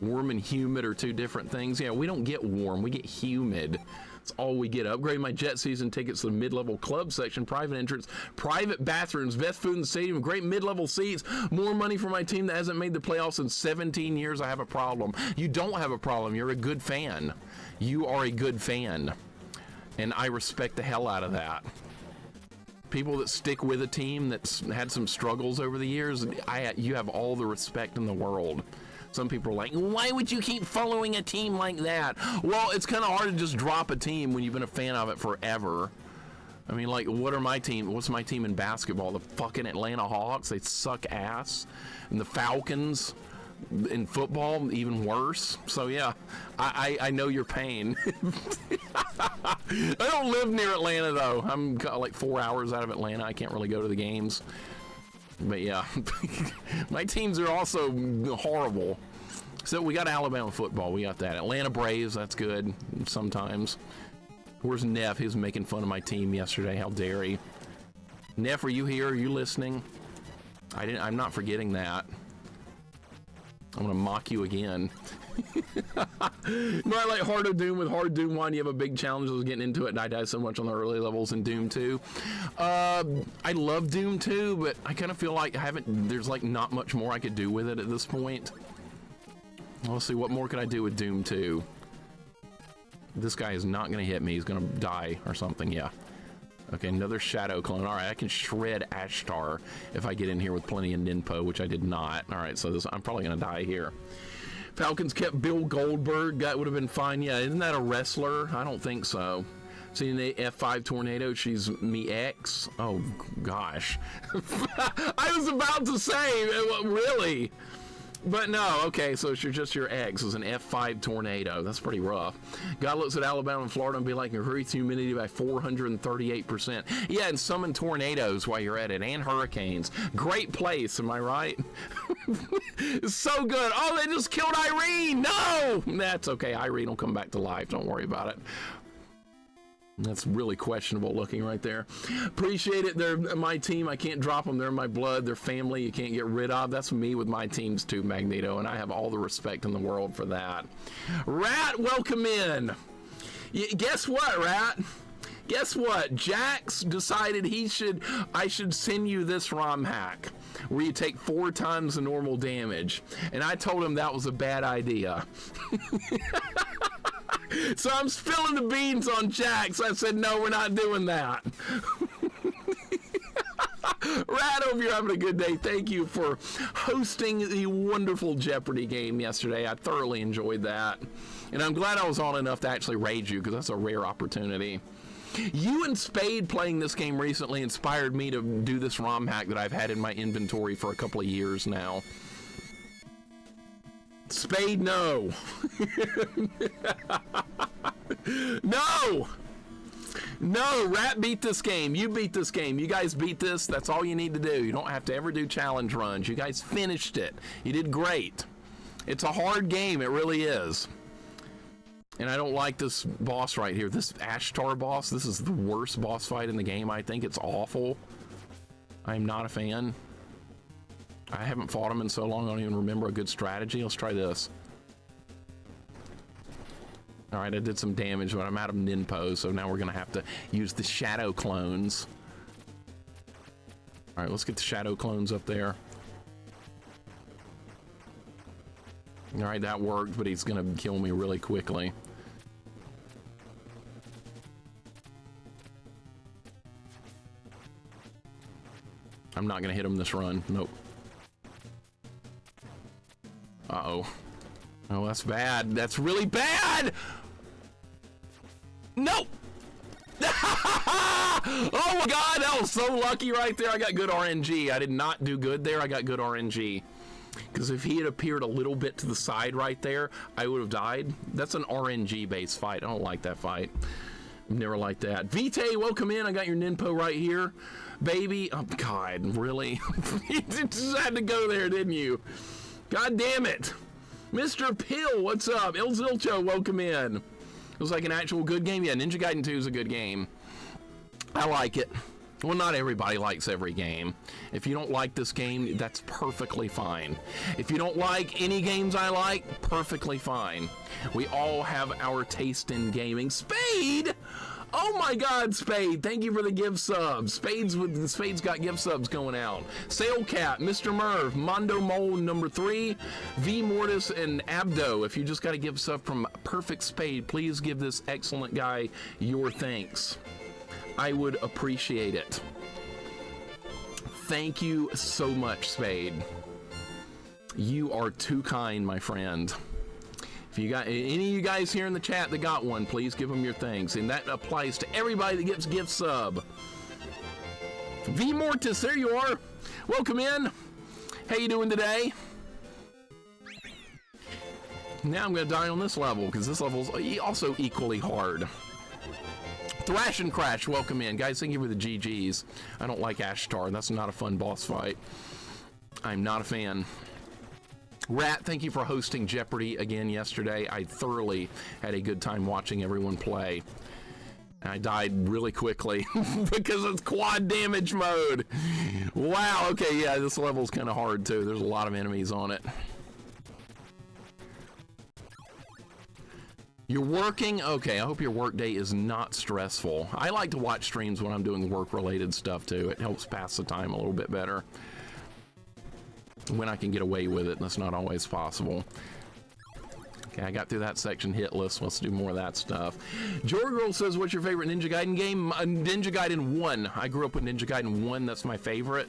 Warm and humid are two different things. Yeah, we don't get warm. We get humid. That's all we get. Upgrade my jet season tickets to the mid-level club section, private entrance, private bathrooms, best food in the stadium, great mid-level seats, more money for my team that hasn't made the playoffs in 17 years. I have a problem. You don't have a problem. You're a good fan. You are a good fan. And I respect the hell out of that. People that stick with a team that's had some struggles over the years, you have all the respect in the world. Some people are like, why would you keep following a team like that? Well, it's kind of hard to just drop a team when you've been a fan of it forever. I mean, like, what's my team in basketball? The fucking Atlanta Hawks, they suck ass. And the Falcons, In football, even worse. So yeah, I know your pain. I don't live near Atlanta though. I'm like 4 hours out of Atlanta. I can't really go to the games. But yeah, my teams are also horrible. So we got Alabama football. We got that. Atlanta Braves. That's good sometimes. Where's Neff? He was making fun of my team yesterday. How dare he? Neff, are you here? Are you listening? I'm not forgetting that. I'm gonna mock you again. No, I like Heart of Doom. With Heart of Doom 1, you have a big challenge. I was getting into it, and I died so much on the early levels in Doom 2. I love Doom 2, but I kind of feel like there's like not much more I could do with it at this point. Let's see, what more can I do with Doom 2? This guy is not gonna hit me. He's gonna die or something, yeah. Okay, another shadow clone. All right, I can shred Ashtar if I get in here with plenty of Ninpo, which I did not. All right, so I'm probably gonna die here. Falcons kept Bill Goldberg. That would have been fine. Yeah, isn't that a wrestler? I don't think so. Seeing the F5 tornado, she's me ex. Oh gosh, I was about to say, really. But no, okay, so it's just your ex is an F5 tornado. That's pretty rough. God looks at Alabama and Florida and be like, increase humidity by 438%. Yeah, and summon tornadoes while you're at it, and hurricanes. Great place, am I right? It's so good. Oh, they just killed Irene. No! That's okay. Irene will come back to life. Don't worry about it. That's really questionable looking right there. Appreciate it. They're my team. I can't drop them. They're my blood. They're family. You can't get rid of. That's me with my teams too, Magneto, and I have all the respect in the world for that. Rat, welcome in. Guess what, Rat? Guess what? Jax decided I should send you this ROM hack where you take 4 times the normal damage, and I told him that was a bad idea. So I'm spilling the beans on Jax. I said, no, we're not doing that. Rat, hope you're having a good day. Thank you for hosting the wonderful Jeopardy game yesterday. I thoroughly enjoyed that. And I'm glad I was on enough to actually raid you, because that's a rare opportunity. You and Spade playing this game recently inspired me to do this ROM hack that I've had in my inventory for a couple of years now. Spade, no. No! No, Rat beat this game. You beat this game. You guys beat this. That's all you need to do. You don't have to ever do challenge runs. You guys finished it. You did great. It's a hard game. It really is. And I don't like this boss right here. This Ashtar boss, this is the worst boss fight in the game, I think. It's awful. I'm not a fan. I haven't fought him in so long, I don't even remember a good strategy. Let's try this. All right, I did some damage, but I'm out of Ninpo, so now we're gonna have to use the shadow clones. All right, let's get the shadow clones up there. All right, that worked, but he's gonna kill me really quickly. I'm not gonna hit him this run, nope. Uh-oh. Oh, that's bad. That's really bad! No! Oh my god, that was so lucky right there. I got good RNG. I did not do good there. I got good RNG. Because if he had appeared a little bit to the side right there, I would have died. That's an RNG-based fight. I don't like that fight. Never liked that. Vite, welcome in. I got your Ninpo right here. Baby. Oh, God, really? You just had to go there, didn't you? God damn it. Mr. Pill, what's up? Il Zilcho, welcome in. It was like an actual good game. Yeah, Ninja Gaiden 2 is a good game. I like it. Well, not everybody likes every game. If you don't like this game, that's perfectly fine. If you don't like any games I like, perfectly fine. We all have our taste in gaming. Spade! Oh my god, Spade, thank you for the gift subs. Spade's got gift subs going out. Sailcat, Mr. Merv, Mondo Mole number 3, V Mortis, and Abdo. If you just got a gift sub from Perfect Spade, please give this excellent guy your thanks. I would appreciate it. Thank you so much, Spade. You are too kind, my friend. If you got any of you guys here in the chat that got one, please give them your thanks. And that applies to everybody that gets gift sub. V Mortis, there you are. Welcome in. How you doing today? Now I'm going to die on this level, because this level's also equally hard. Thrash and Crash, welcome in. Guys, thank you for the GGs. I don't like Ashtar. That's not a fun boss fight. I'm not a fan. Rat, thank you for hosting Jeopardy again yesterday. I thoroughly had a good time watching everyone play. I died really quickly because it's quad damage mode. Wow, okay, yeah, this level's kind of hard too. There's a lot of enemies on it. You're working? Okay, I hope your work day is not stressful. I like to watch streams when I'm doing work-related stuff too. It helps pass the time a little bit better. When I can get away with it, that's not always possible. Okay, I got through that section hitless. Let's do more of that stuff. Jorgirl says, what's your favorite Ninja Gaiden game? Ninja Gaiden 1. I grew up with Ninja Gaiden 1. That's my favorite.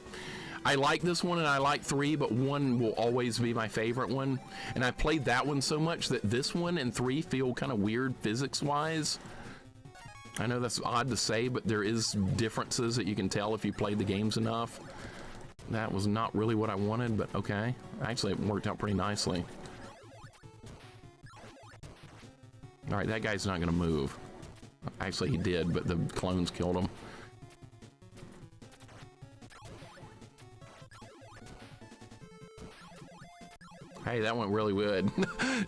I like this one and I like 3, but 1 will always be my favorite one. And I played that one so much that this one and 3 feel kind of weird physics-wise. I know that's odd to say, but there is differences that you can tell if you played the games enough. That was not really what I wanted, but okay. Actually, it worked out pretty nicely. All right, that guy's not gonna move. Actually, he did, but the clones killed him. Hey, that went really good.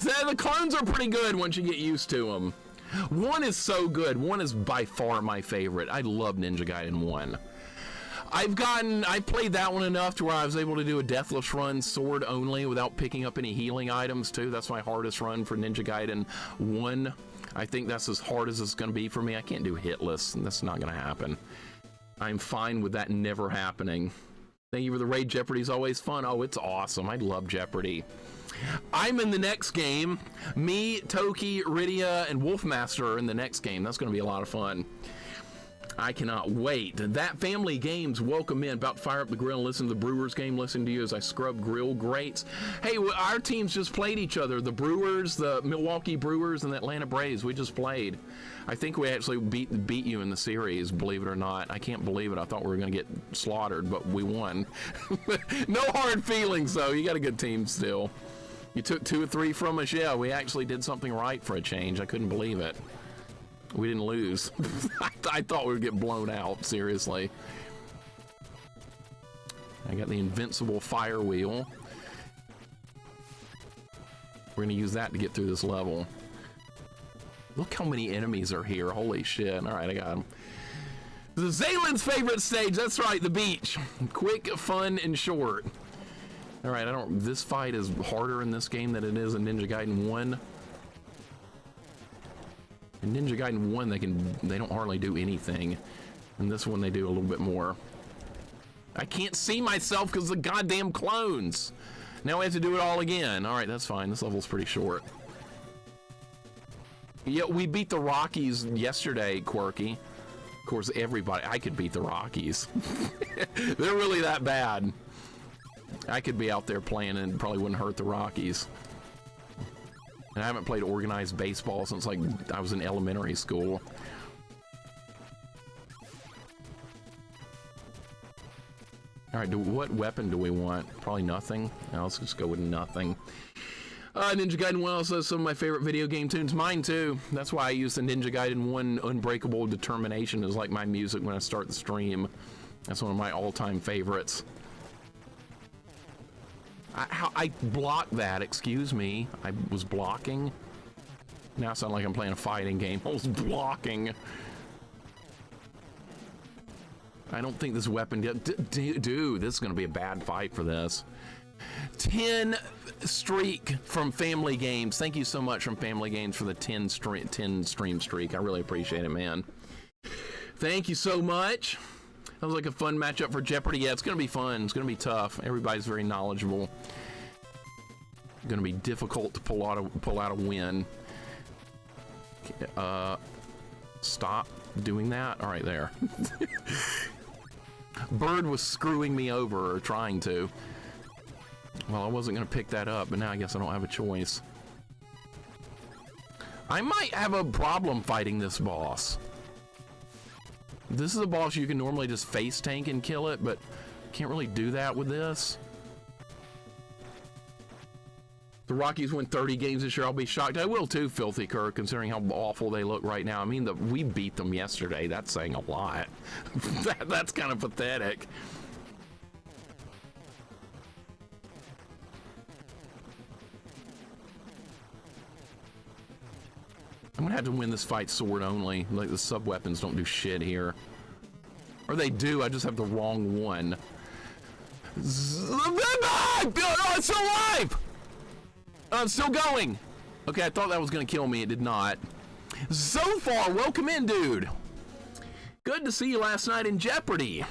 The clones are pretty good once you get used to them. 1 is so good. 1 is by far my favorite. I love Ninja Gaiden 1. I played that one enough to where I was able to do a deathless run sword only without picking up any healing items too. That's my hardest run for Ninja Gaiden 1. I think that's as hard as it's going to be for me. I can't do hitless, and that's not going to happen. I'm fine with that never happening. Thank you for the raid. Jeopardy's always fun. Oh, it's awesome. I love Jeopardy. I'm in the next game. Me, Toki, Rydia, and Wolfmaster are in the next game. That's going to be a lot of fun. I cannot wait. That Family Games, welcome in. About to fire up the grill and listen to the Brewers game. Listen to you as I scrub grill grates. Hey, our teams just played each other. The Brewers, the Milwaukee Brewers, and the Atlanta Braves. We just played. I think we actually beat you in the series, believe it or not. I can't believe it. I thought we were going to get slaughtered, but we won. No hard feelings, though. You got a good team still. You took 2 or 3 from us. Yeah, we actually did something right for a change. I couldn't believe it. We didn't lose. I thought we would get blown out, seriously. I got the invincible fire wheel. We're gonna use that to get through this level. Look how many enemies are here, holy shit. All right, I got them. The Zaylin's favorite stage, that's right, the beach. Quick, fun, and short. All right, this fight is harder in this game than it is in Ninja Gaiden 1. In Ninja Gaiden 1, they don't hardly do anything. In this one, they do a little bit more. I can't see myself because of the goddamn clones. Now we have to do it all again. All right, that's fine. This level's pretty short. Yeah, we beat the Rockies yesterday, Quirky. Of course, I could beat the Rockies. They're really that bad. I could be out there playing and probably wouldn't hurt the Rockies. And I haven't played organized baseball since like I was in elementary school. All right, what weapon do we want? Probably nothing. Now let's just go with nothing. Ninja Gaiden 1 also has some of my favorite video game tunes. Mine too. That's why I use the Ninja Gaiden 1 Unbreakable Determination as like my music when I start the stream. That's one of my all-time favorites. I blocked that, excuse me. I was blocking. Now I sound like I'm playing a fighting game. I was blocking. I don't think this weapon... Dude, this is going to be a bad fight for this. 10 streak from Family Games. Thank you so much from Family Games for the 10 stream streak. I really appreciate it, man. Thank you so much. That was like a fun matchup for Jeopardy. Yeah, it's going to be fun. It's going to be tough. Everybody's very knowledgeable. Going to be difficult to pull out a win. Stop doing that. All right, there. Bird was screwing me over, or trying to. Well, I wasn't going to pick that up, but now I guess I don't have a choice. I might have a problem fighting this boss. This is a boss you can normally just face tank and kill it, but can't really do that with this. The Rockies win 30 games this year. I'll be shocked. I will too, Filthy Kirk, considering how awful they look right now. I mean, we beat them yesterday. That's saying a lot. That's kind of pathetic. I'm gonna have to win this fight sword only. Like, the sub weapons don't do shit here. Or they do, I just have the wrong one. Oh, it's still alive! I'm still going. Okay, I thought that was gonna kill me. It did not. So far, welcome in, dude. Good to see you last night in Jeopardy.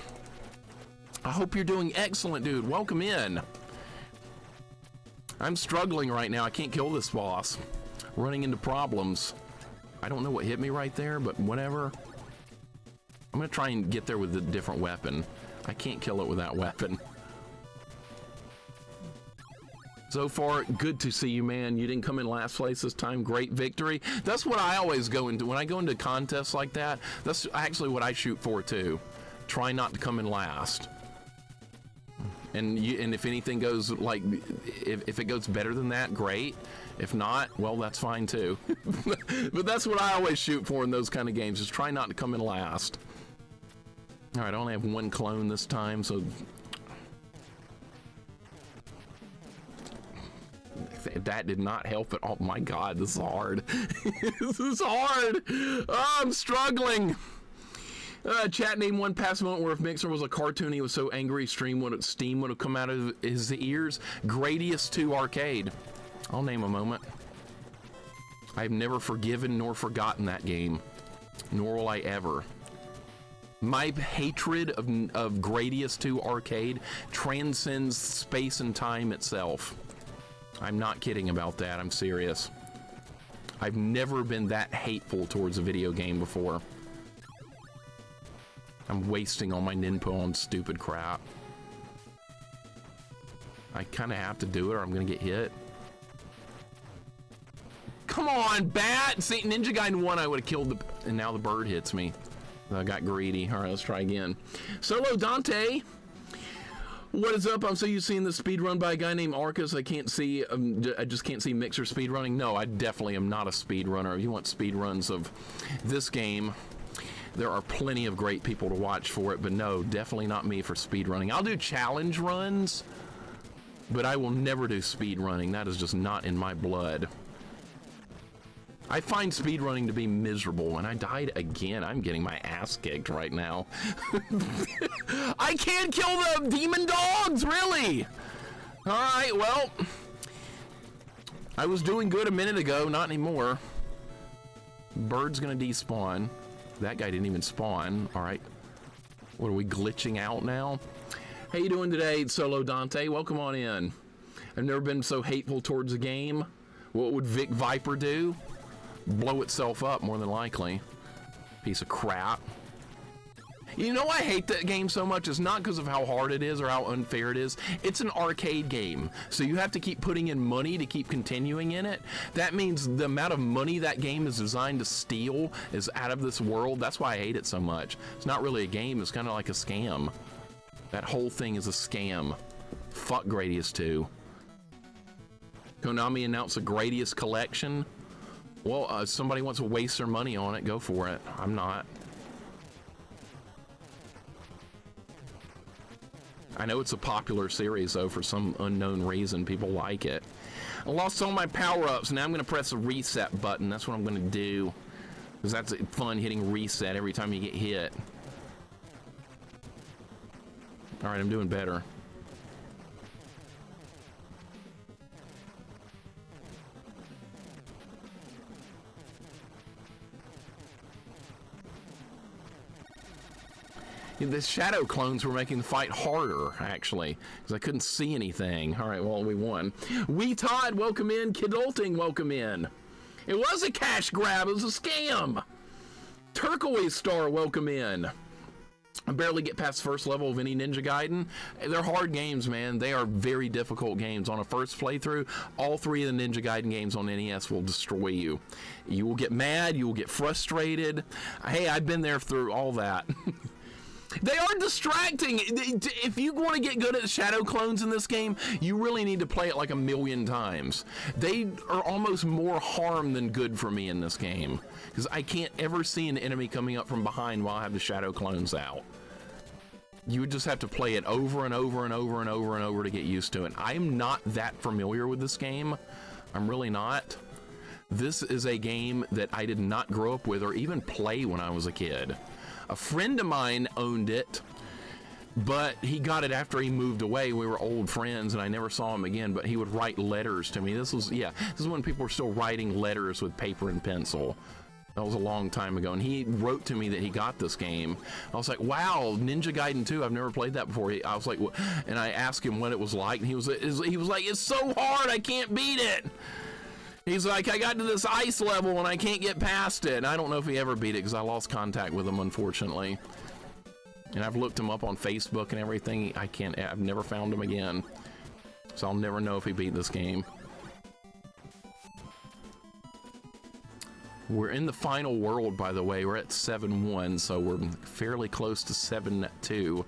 I hope you're doing excellent, dude. Welcome in. I'm struggling right now. I can't kill this boss. Running into problems. I don't know what hit me right there, but whatever. I'm gonna try and get there with a different weapon. I can't kill it with that weapon. So far, good to see you, man. You didn't come in last place this time. Great victory. That's what I always go into. When I go into contests like that, that's actually what I shoot for, too. Try not to come in last. And if anything goes, like, if it goes better than that, great. If not, well, that's fine, too. But that's what I always shoot for in those kind of games, is try not to come in last. All right, I only have one clone this time, so... That did not help at all. My God, this is hard. This is hard. Oh, I'm struggling. Chat name one past moment where if Mixer was a cartoon, he was so angry, steam would have come out of his ears. Gradius 2 Arcade. I'll name a moment. I've never forgiven nor forgotten that game, nor will I ever. My hatred of Gradius 2 Arcade transcends space and time itself. I'm not kidding about that. I'm serious. I've never been that hateful towards a video game before. I'm wasting all my ninpo on stupid crap. I kind of have to do it or I'm going to get hit. Come on, bat! See, Ninja Gaiden 1, I would have killed the... And now the bird hits me. I got greedy. All right, let's try again. Solo Dante. What is up? I'm so used to seeing the speed run by a guy named Arcus. I can't see, I just can't see Mixer speed running. No, I definitely am not a speed runner. If you want speed runs of this game, there are plenty of great people to watch for it, but no, definitely not me for speed running. I'll do challenge runs, but I will never do speed running. That is just not in my blood. I find speedrunning to be miserable, and I died again. I'm getting my ass kicked right now. I can't kill the demon dogs, really? All right, well, I was doing good a minute ago, not anymore. Bird's gonna despawn. That guy didn't even spawn. All right, what are we glitching out now? How you doing today, Solo Dante? Welcome on in. I've never been so hateful towards a game. What would Vic Viper do? Blow itself up, more than likely. Piece of crap. You know I hate that game so much? It's not because of how hard it is or how unfair it is. It's an arcade game, so you have to keep putting in money to keep continuing in it. That means the amount of money that game is designed to steal is out of this world. That's why I hate it so much. It's not really a game, it's kind of like a scam. That whole thing is a scam. Fuck Gradius 2. Konami announced a Gradius collection. Well, if somebody wants to waste their money on it, go for it. I'm not. I know it's a popular series, though, for some unknown reason. People like it. I lost all my power-ups. Now I'm going to press a reset button. That's what I'm going to do. Because that's fun, hitting reset every time you get hit. All right, I'm doing better. The shadow clones were making the fight harder, actually, because I couldn't see anything. All right, well, we won. Wee Todd, welcome in. Kidulting, welcome in. It was a cash grab. It was a scam. Turquoise Star, welcome in. I barely get past the first level of any Ninja Gaiden. They're hard games, man. They are very difficult games. On a first playthrough, all three of the Ninja Gaiden games on NES will destroy you. You will get mad. You will get frustrated. Hey, I've been there through all that. They are distracting. If you want to get good at shadow clones in this game, you really need to play it like a million times. They are almost more harm than good for me in this game, because I can't ever see an enemy coming up from behind while I have the shadow clones out. You would just have to play it over and over and over and over and over to get used to it. I'm not that familiar with this game. I'm really not. This is a game that I did not grow up with or even play when I was a kid. A friend of mine owned it, but he got it after he moved away. We were old friends and I never saw him again, but he would write letters to me. This is when people were still writing letters with paper and pencil. That was a long time ago, and he wrote to me that he got this game. I was like, wow, Ninja Gaiden 2, I've never played that before. I was like, what? And I asked him what it was like, and he was like, it's so hard, I can't beat it. He's like, I got to this ice level, and I can't get past it. And I don't know if he ever beat it, because I lost contact with him, unfortunately. And I've looked him up on Facebook and everything. I've never found him again. So I'll never know if he beat this game. We're in the final world, by the way. We're at 7-1, so we're fairly close to 7-2.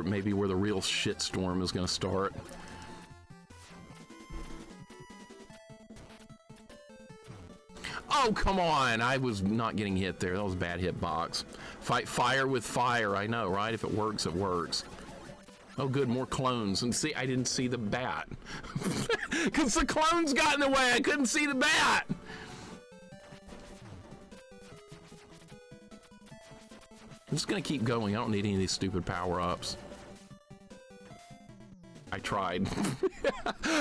Maybe where the real shitstorm is going to start. Oh, come on! I was not getting hit there. That was a bad hitbox. Fight fire with fire. I know, right? If it works, it works. Oh, good, more clones. And see, I didn't see the bat. Because the clones got in the way. I couldn't see the bat. I'm just gonna keep going. I don't need any of these stupid power-ups. I tried.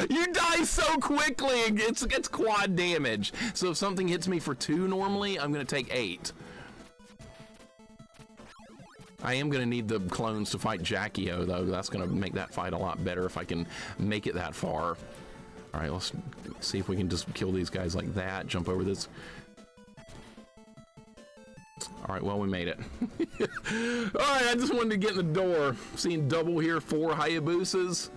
You die so quickly. It's quad damage. So if something hits me for 2 normally, I'm gonna take 8. I am gonna need the clones to fight Jackie-O, though. That's gonna make that fight a lot better if I can make it that far. All right, let's see if we can just kill these guys like that. Jump over this. All right, well, we made it. All right, I just wanted to get in the door. Seeing double here, 4 Hayabusas.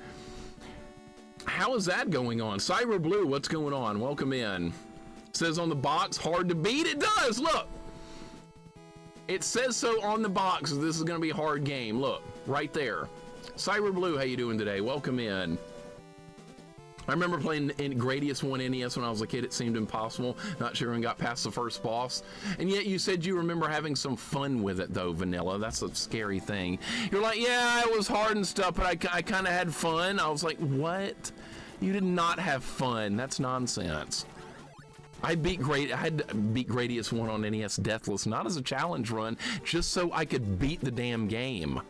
How is that going on? Cyber Blue, what's going on? Welcome in. It says on the box, hard to beat. It does, look. It says so on the box. This is going to be a hard game. Look, right there. Cyber Blue, how you doing today? Welcome in. I remember playing in Gradius 1 NES when I was a kid. It seemed impossible. Not sure when got past the first boss. And yet you said you remember having some fun with it, though, Vanilla. That's a scary thing. You're like, yeah, it was hard and stuff, but I kind of had fun. I was like, what? You did not have fun. That's nonsense. I had to beat Gradius 1 on NES Deathless, not as a challenge run, just so I could beat the damn game.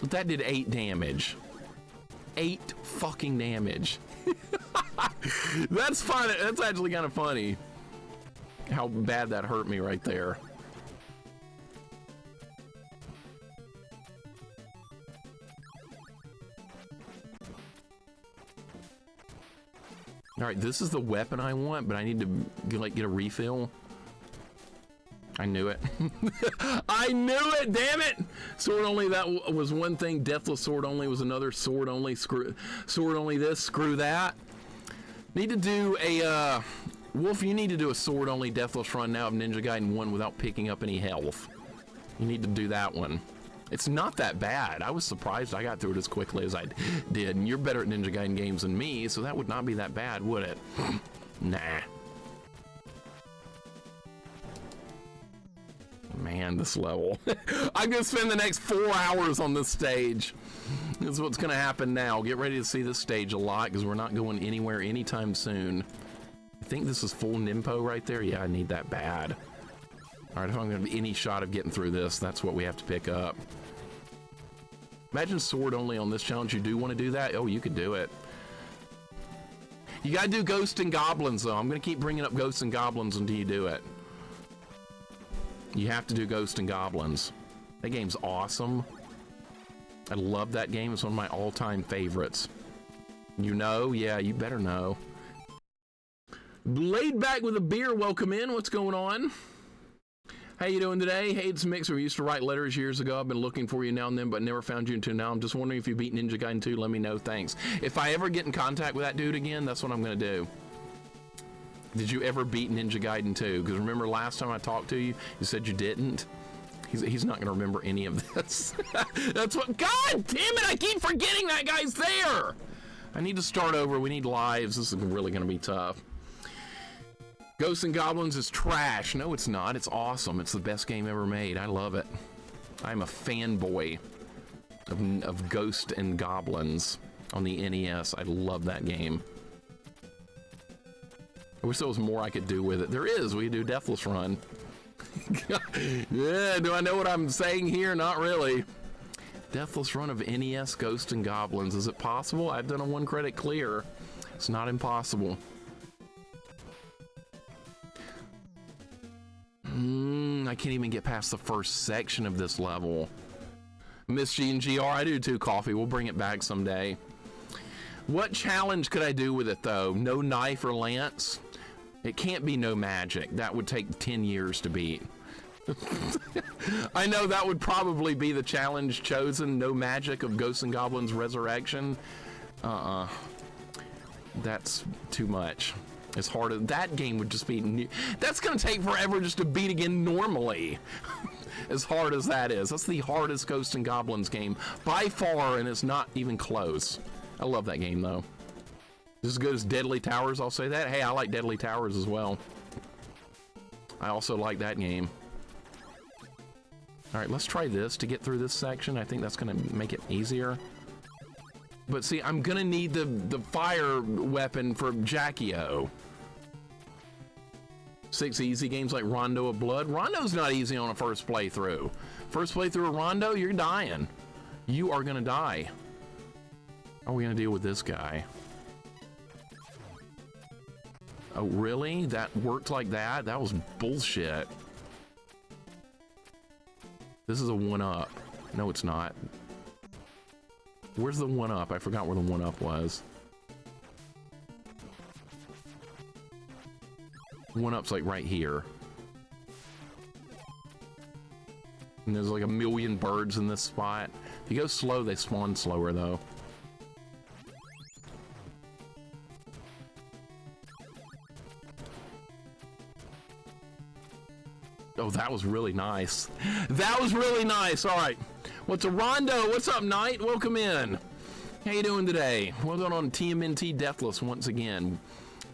But that did 8 damage. 8 fucking damage. That's fun. That's actually kind of funny. How bad that hurt me right there. All right, this is the weapon I want, but I need to like get a refill. I knew it. I knew it, damn it! Sword only, that was one thing. Deathless sword only was another. Sword only, sword only this, screw that. Need to do a, Wolf, you need to do a sword only Deathless run now of Ninja Gaiden 1 without picking up any health. You need to do that one. It's not that bad. I was surprised I got through it as quickly as I did. And you're better at Ninja Gaiden games than me, so that would not be that bad, would it? Nah. Man, this level. I'm gonna spend the next 4 hours on this stage. This is what's gonna happen now. Get ready to see this stage a lot, because we're not going anywhere anytime soon. I think this is full Nimpo right there. Yeah, I need that bad. All right, if I'm gonna be any shot of getting through this, that's what we have to pick up. Imagine sword only on this challenge. You do want to do that? Oh, you could do it. You gotta do Ghosts and Goblins, though. I'm gonna keep bringing up Ghosts and Goblins until you do it. You have to do Ghosts and Goblins. That game's awesome. I love that game. It's one of my all-time favorites. You know? Yeah, you better know. Laid back with a beer, welcome in. What's going on? How you doing today? Hey, it's Mixer. We used to write letters years ago. I've been looking for you now and then, but never found you until now. I'm just wondering if you beat Ninja Gaiden 2. Let me know. Thanks. If I ever get in contact with that dude again, that's what I'm going to do. Did you ever beat Ninja Gaiden 2? Because remember last time I talked to you, you said you didn't. He's not going to remember any of this. That's what. God damn it! I keep forgetting that guy's there. I need to start over. We need lives. This is really going to be tough. Ghosts and Goblins is trash. No, it's not. It's awesome. It's the best game ever made. I love it. I'm a fanboy of Ghost and Goblins on the NES. I love that game. I wish there was more I could do with it. There is. We do Deathless Run. Yeah, do I know what I'm saying here? Not really. Deathless Run of NES Ghosts and Goblins. Is it possible? I've done a 1 credit clear. It's not impossible. I can't even get past the first section of this level. Miss G and GR, I do too, Coffee. We'll bring it back someday. What challenge could I do with it, though? No knife or lance? It can't be no magic. That would take 10 years to beat. I know that would probably be the challenge chosen. No magic of Ghosts and Goblins Resurrection. That's too much. As hard as that game would just be. That's going to take forever just to beat again normally. As hard as that is. That's the hardest Ghosts and Goblins game by far, and it's not even close. I love that game, though. As good as Deadly Towers, I'll say that. Hey, I like Deadly Towers as well. I also like that game. All right, let's try this to get through this section. I think that's going to make it easier. But see, I'm going to need the fire weapon for Jackie-O. 6 easy games like Rondo of Blood. Rondo's not easy on a first playthrough. First playthrough of Rondo, you're dying. You are going to die. How are we going to deal with this guy? Oh, really? That worked like that? That was bullshit. This is a 1-up. No, it's not. Where's the 1-up? I forgot where the 1-up was. 1-up's like right here. And there's like a million birds in this spot. If you go slow, they spawn slower, though. Oh, that was really nice. That was really nice. All right. What's a Rondo? What's up, Knight? Welcome in. How you doing today? Well done on TMNT Deathless once again.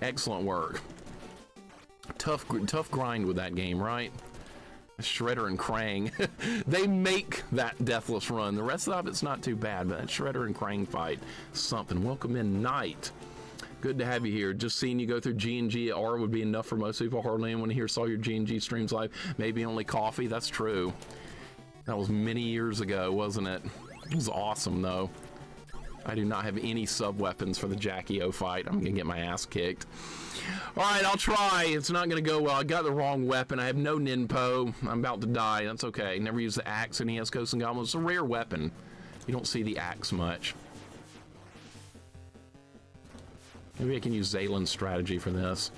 Excellent work. Tough grind with that game, right? Shredder and Krang. They make that Deathless run. The rest of it's not too bad, but that Shredder and Krang fight, something. Welcome in, Knight. Good to have you here. Just seeing you go through G&G R would be enough for most people. Hardly anyone here saw your G&G streams live. Maybe only Coffee. That's true. That was many years ago, wasn't it? It was awesome, though. I do not have any sub-weapons for the Jackie-O fight. I'm going to get my ass kicked. All right, I'll try. It's not going to go well. I got the wrong weapon. I have no Ninpo. I'm about to die. That's okay. Never use the axe in NES Ghosts and Goblins. It's a rare weapon. You don't see the axe much. Maybe I can use Zaylen's strategy for this.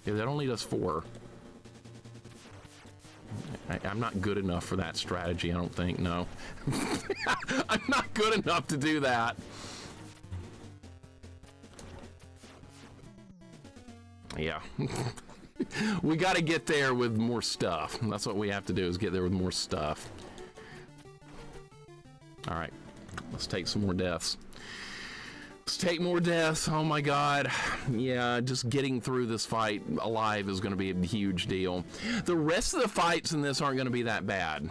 Yeah, that only does 4. I'm not good enough for that strategy, I don't think, no. I'm not good enough to do that. Yeah. We got to get there with more stuff. That's what we have to do, is get there with more stuff. All right, let's take some more deaths. Let's take more deaths. Oh my God. Yeah, just getting through this fight alive is going to be a huge deal. The rest of the fights in this aren't going to be that bad.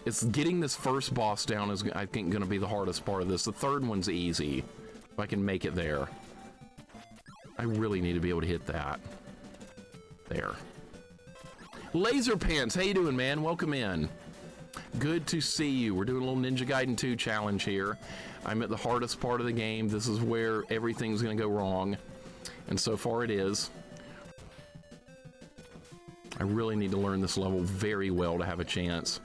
It's getting this first boss down is, I think, going to be the hardest part of this. The third one's easy, if I can make it there. I really need to be able to hit that. There. Laser Pants, how you doing, man? Welcome in. Good to see you. We're doing a little Ninja Gaiden 2 challenge here. I'm at the hardest part of the game. This is where everything's going to go wrong. And so far it is. I really need to learn this level very well to have a chance.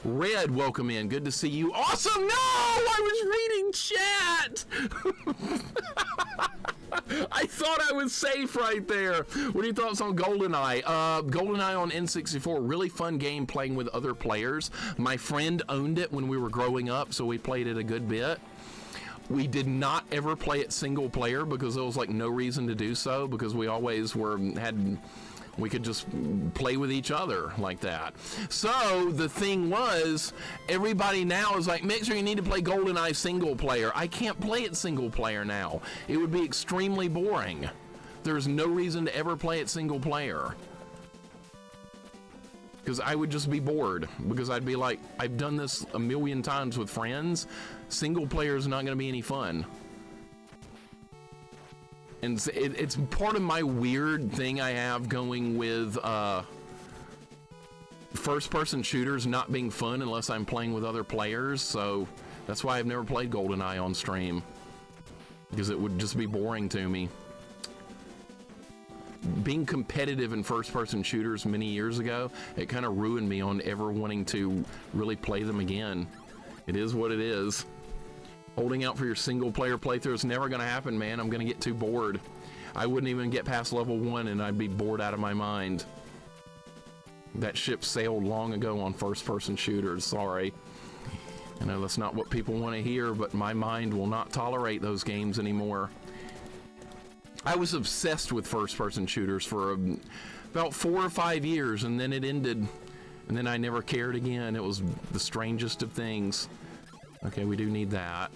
Red, welcome in. Good to see you. Awesome! No! I was reading chat! I thought I was safe right there. What are your thoughts on GoldenEye? GoldenEye on N64, really fun game playing with other players. My friend owned it when we were growing up, so we played it a good bit. We did not ever play it single player because there was like no reason to do so, because we always we could just play with each other like that. So the thing was, everybody now is like, Mixer, you need to play GoldenEye single player. I can't play it single player now. It would be extremely boring. There's no reason to ever play it single player, because I would just be bored, because I'd be like, I've done this a million times with friends. Single player is not going to be any fun. And it's part of my weird thing I have going with first-person shooters not being fun unless I'm playing with other players. So that's why I've never played GoldenEye on stream, because it would just be boring to me. Being competitive in first-person shooters many years ago, it kind of ruined me on ever wanting to really play them again. It is what it is. Holding out for your single-player playthrough is never going to happen, man. I'm going to get too bored. I wouldn't even get past level 1 and I'd be bored out of my mind. That ship sailed long ago on first-person shooters, sorry. I know that's not what people want to hear, but my mind will not tolerate those games anymore. I was obsessed with first-person shooters for about 4 or 5 years, and then it ended, and then I never cared again. It was the strangest of things. Okay, we do need that.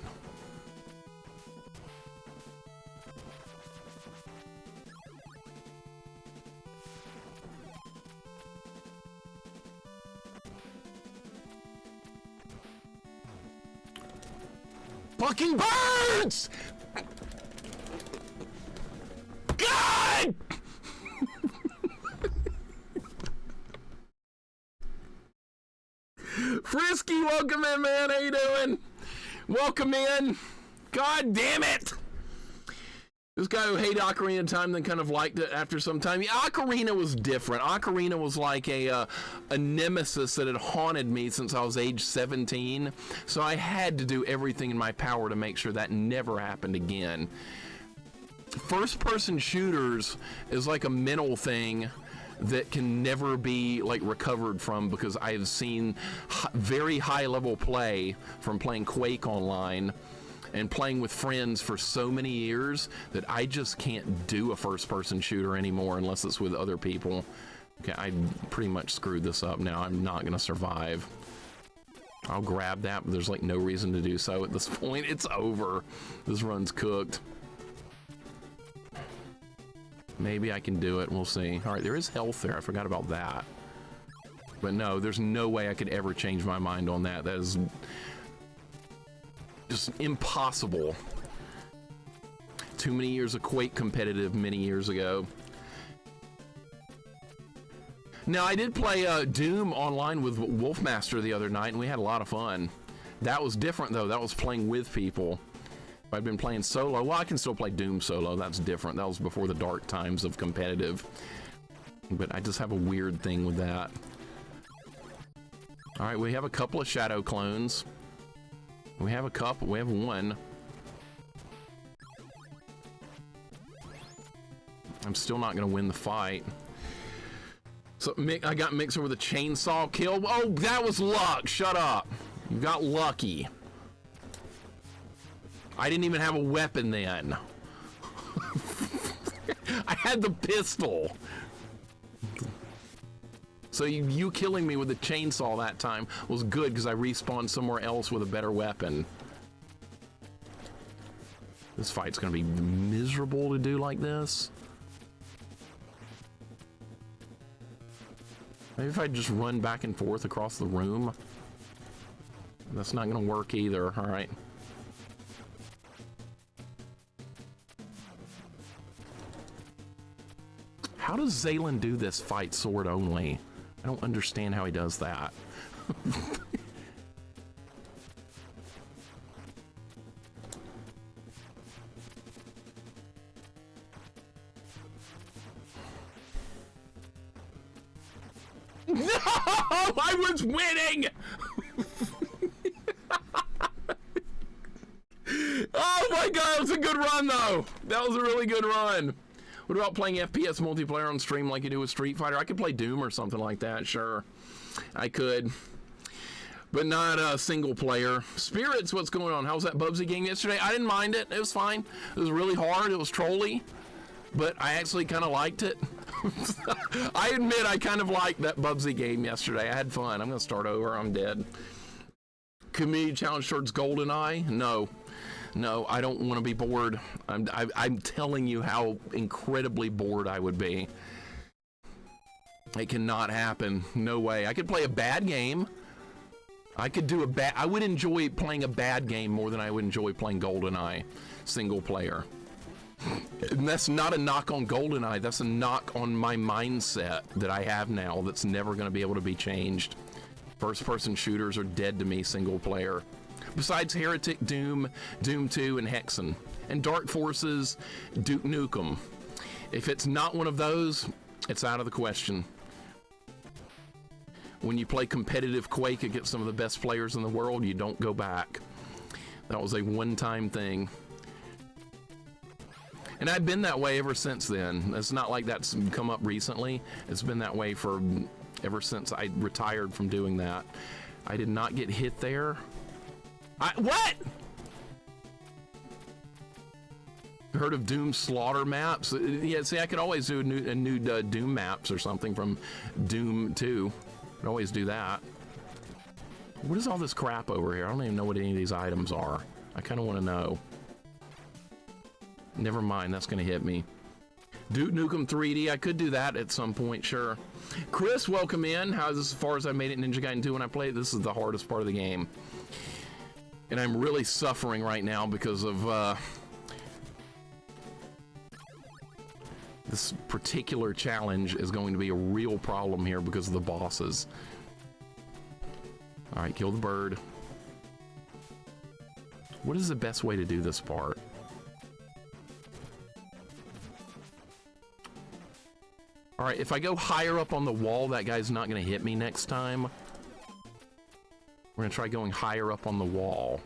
Fucking birds! God! Frisky, welcome in, man. How you doing? Welcome in. God damn it! This guy who hated Ocarina of Time then kind of liked it after some time. Yeah, Ocarina was different. Ocarina was like a nemesis that had haunted me since I was age 17. So I had to do everything in my power to make sure that never happened again. First-person shooters is like a mental thing that can never be like recovered from, because I've seen very high-level play from playing Quake online and playing with friends for so many years that I just can't do a first-person shooter anymore unless it's with other people. Okay, I pretty much screwed this up now. I'm not gonna survive. I'll grab that, but there's like no reason to do so at this point. It's over. This run's cooked. Maybe I can do it. We'll see. All right, there is health there. I forgot about that. But no, there's no way I could ever change my mind on that. That is just impossible. Too many years of Quake competitive many years ago. Now, I did play Doom online with Wolfmaster the other night, and we had a lot of fun. That was different, though. That was playing with people. I've been playing solo. Well, I can still play Doom solo. That's different. That was before the dark times of competitive. But I just have a weird thing with that. All right, we have a couple of shadow clones. We have a couple. We have one. I'm still not going to win the fight. So I got Mixer with a chainsaw kill. Oh, that was luck. Shut up. You got lucky. I didn't even have a weapon then. I had the pistol. So you killing me with the chainsaw that time was good, because I respawned somewhere else with a better weapon. This fight's gonna be miserable to do like this. Maybe if I just run back and forth across the room. That's not gonna work either, all right. How does Zaylen do this fight sword only? I don't understand how he does that. No! I was winning! Oh my god, that was a good run though! That was a really good run. What about playing FPS multiplayer on stream like you do with Street Fighter? I could play Doom or something like that, sure. I could. but not single player. Spirits, what's going on? How was that Bubsy game yesterday? I didn't mind it. It was fine. It was really hard. It was trolly, but I actually kind of liked it. I admit I kind of liked that Bubsy game yesterday. I had fun. I'm going to start over. I'm dead. Community challenge towards GoldenEye? No. No, I don't want to be bored. I'm telling you how incredibly bored I would be. It cannot happen. No way. I could play a bad game. I would enjoy playing a bad game more than I would enjoy playing GoldenEye single player. And that's not a knock on GoldenEye. That's a knock on my mindset that I have now that's never going to be able to be changed. First-person shooters are dead to me single player. Besides Heretic, Doom, Doom 2, and Hexen. And Dark Forces, Duke Nukem. If it's not one of those, it's out of the question. When you play competitive Quake against some of the best players in the world, you don't go back. That was a one-time thing. And I've been that way ever since then. It's not like that's come up recently. It's been that way for ever since I retired from doing that. I did not get hit there. What? Heard of Doom Slaughter maps? Yeah, see, I could always do a new Doom maps or something from Doom 2. I'd always do that. What is all this crap over here? I don't even know what any of these items are. I kind of want to know. Never mind, that's going to hit me. Duke Nukem 3D, I could do that at some point, sure. Chris, welcome in. How's this as far as I made it in Ninja Gaiden 2 when I played? This is the hardest part of the game. And I'm really suffering right now because of this particular challenge is going to be a real problem here because of the bosses. All right, kill the bird. What is the best way to do this part? All right, if I go higher up on the wall, that guy's not going to hit me next time. We're going to try going higher up on the wall.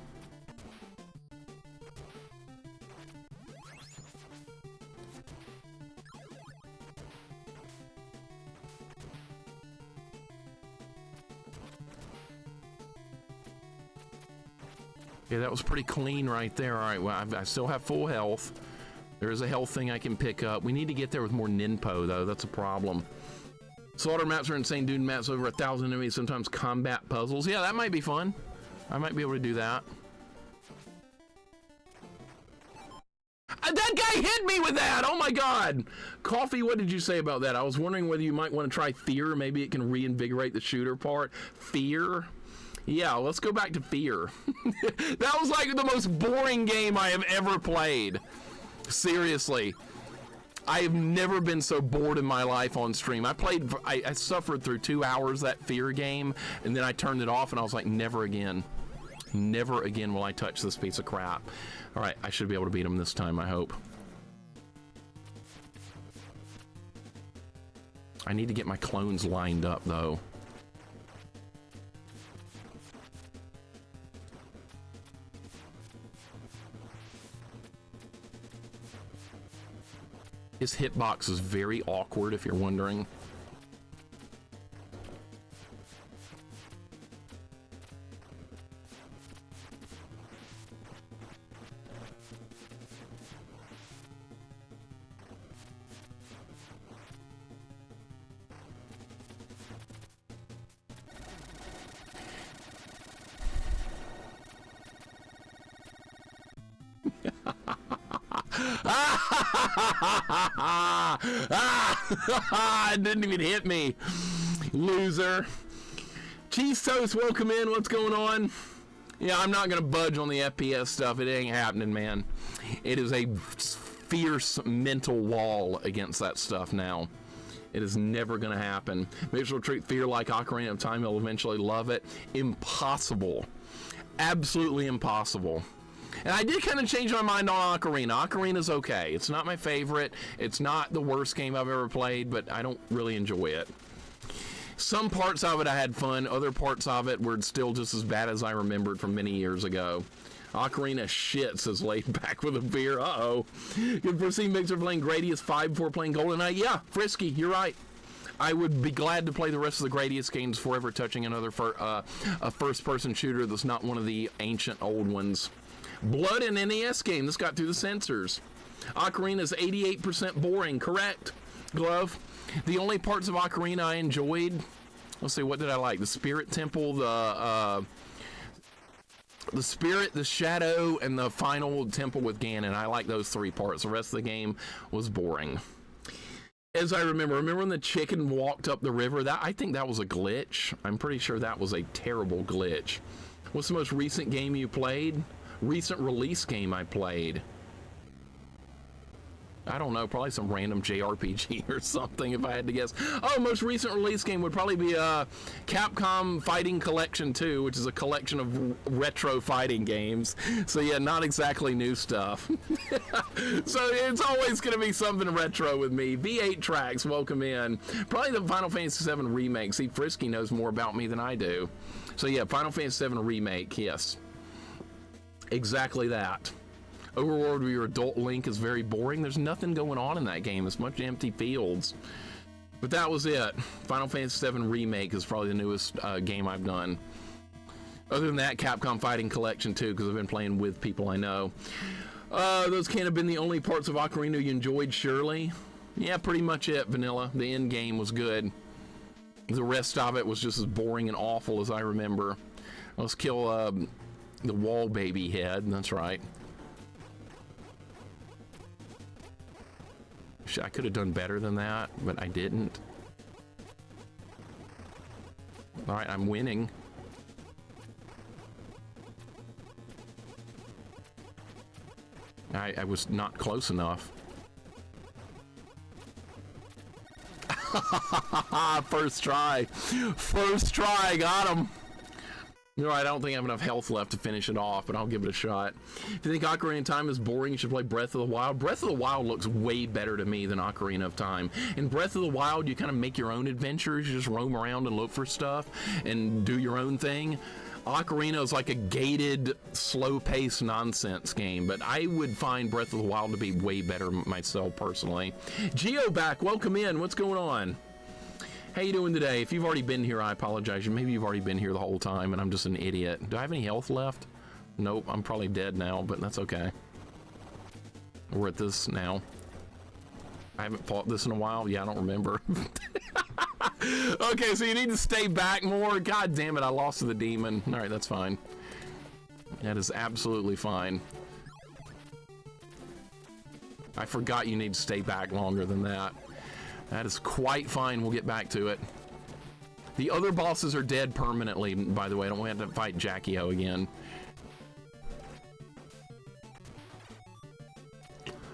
Yeah, that was pretty clean right there. All right, well, I still have full health. There is a health thing I can pick up. We need to get there with more Ninpo, though. That's a problem. Slaughter maps are insane. Dude maps over 1,000 enemies, sometimes combat puzzles. Yeah, that might be fun. I might be able to do that. That guy hit me with that! Oh my god! Coffee, what did you say about that? I was wondering whether you might want to try Fear. Maybe it can reinvigorate the shooter part. Fear? Yeah, let's go back to Fear. That was like the most boring game I have ever played. Seriously. I have never been so bored in my life on stream. I suffered through 2 hours that Fear game, and then I turned it off and I was like, never again. Never again will I touch this piece of crap. All right, I should be able to beat him this time, I hope. I need to get my clones lined up, though. His hitbox is very awkward, if you're wondering. It didn't even hit me. Loser. Cheese Toast, welcome in. What's going on? Yeah, I'm not gonna budge on the FPS stuff. It ain't happening, man. It is a fierce mental wall against that stuff now. It is never gonna happen. Maybe she'll treat Fear like Ocarina of Time. He'll eventually love it. Impossible. Absolutely impossible. And I did kind of change my mind on Ocarina. Ocarina's okay. It's not my favorite. It's not the worst game I've ever played, but I don't really enjoy it. Some parts of it I had fun. Other parts of it were still just as bad as I remembered from many years ago. Ocarina shit, says Laid Back with a Beer. Uh-oh. Good for seeing Mixer playing Gradius 5 before playing GoldenEye. Yeah, Frisky, you're right. I would be glad to play the rest of the Gradius games before ever touching another a first-person shooter that's not one of the ancient old ones. Blood, an NES game. This got through the censors. Ocarina is 88% boring. Correct, Glove. The only parts of Ocarina I enjoyed, let's see, what did I like? The Spirit Temple, the Spirit, the Shadow, and the final temple with Ganon. I like those 3 parts. The rest of the game was boring. As I remember when the chicken walked up the river, I think that was a glitch. I'm pretty sure that was a terrible glitch. What's the most recent game you played? Recent release game I played. I don't know, probably some random JRPG or something if I had to guess. Oh, most recent release game would probably be Capcom Fighting Collection 2, which is a collection of retro fighting games. So yeah, not exactly new stuff. So it's always going to be something retro with me. V8 Tracks, welcome in. Probably the Final Fantasy VII Remake. See, Frisky knows more about me than I do. So yeah, Final Fantasy VII Remake, yes. Exactly that. Overworld where your adult Link is very boring. There's nothing going on in that game. It's much empty fields. But that was it. Final Fantasy VII Remake is probably the newest game I've done. Other than that, Capcom Fighting Collection 2, because I've been playing with people I know. Those can't have been the only parts of Ocarina you enjoyed, surely. Yeah, pretty much it, Vanilla. The end game was good. The rest of it was just as boring and awful as I remember. Let's kill the wall baby head. That's right. I could have done better than that, but I didn't. All right, I'm winning. I was not close enough. First try. First try, got him. You're right, I don't think I have enough health left to finish it off, but I'll give it a shot. If you think Ocarina of Time is boring, you should play Breath of the Wild. Breath of the Wild looks way better to me than Ocarina of Time. In Breath of the Wild, you kind of make your own adventures. You just roam around and look for stuff and do your own thing. Ocarina is like a gated, slow-paced nonsense game, but I would find Breath of the Wild to be way better myself, personally. Geo back, welcome in. What's going on? How you doing today? If you've already been here, I apologize. Maybe you've already been here the whole time and I'm just an idiot. Do I have any health left? Nope, I'm probably dead now, but that's okay. We're at this now. I haven't fought this in a while. Yeah, I don't remember. Okay, so you need to stay back more. God damn it, I lost to the demon. All right, that's fine. That is absolutely fine. I forgot you need to stay back longer than that. That is quite fine. We'll get back to it. The other bosses are dead permanently, by the way. I don't have to fight Jackie O again.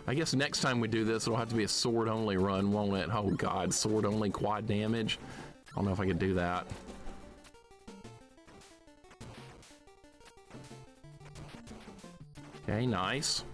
I guess next time we do this, it'll have to be a sword-only run, won't it? Oh, God. Sword-only quad damage. I don't know if I could do that. Okay, nice.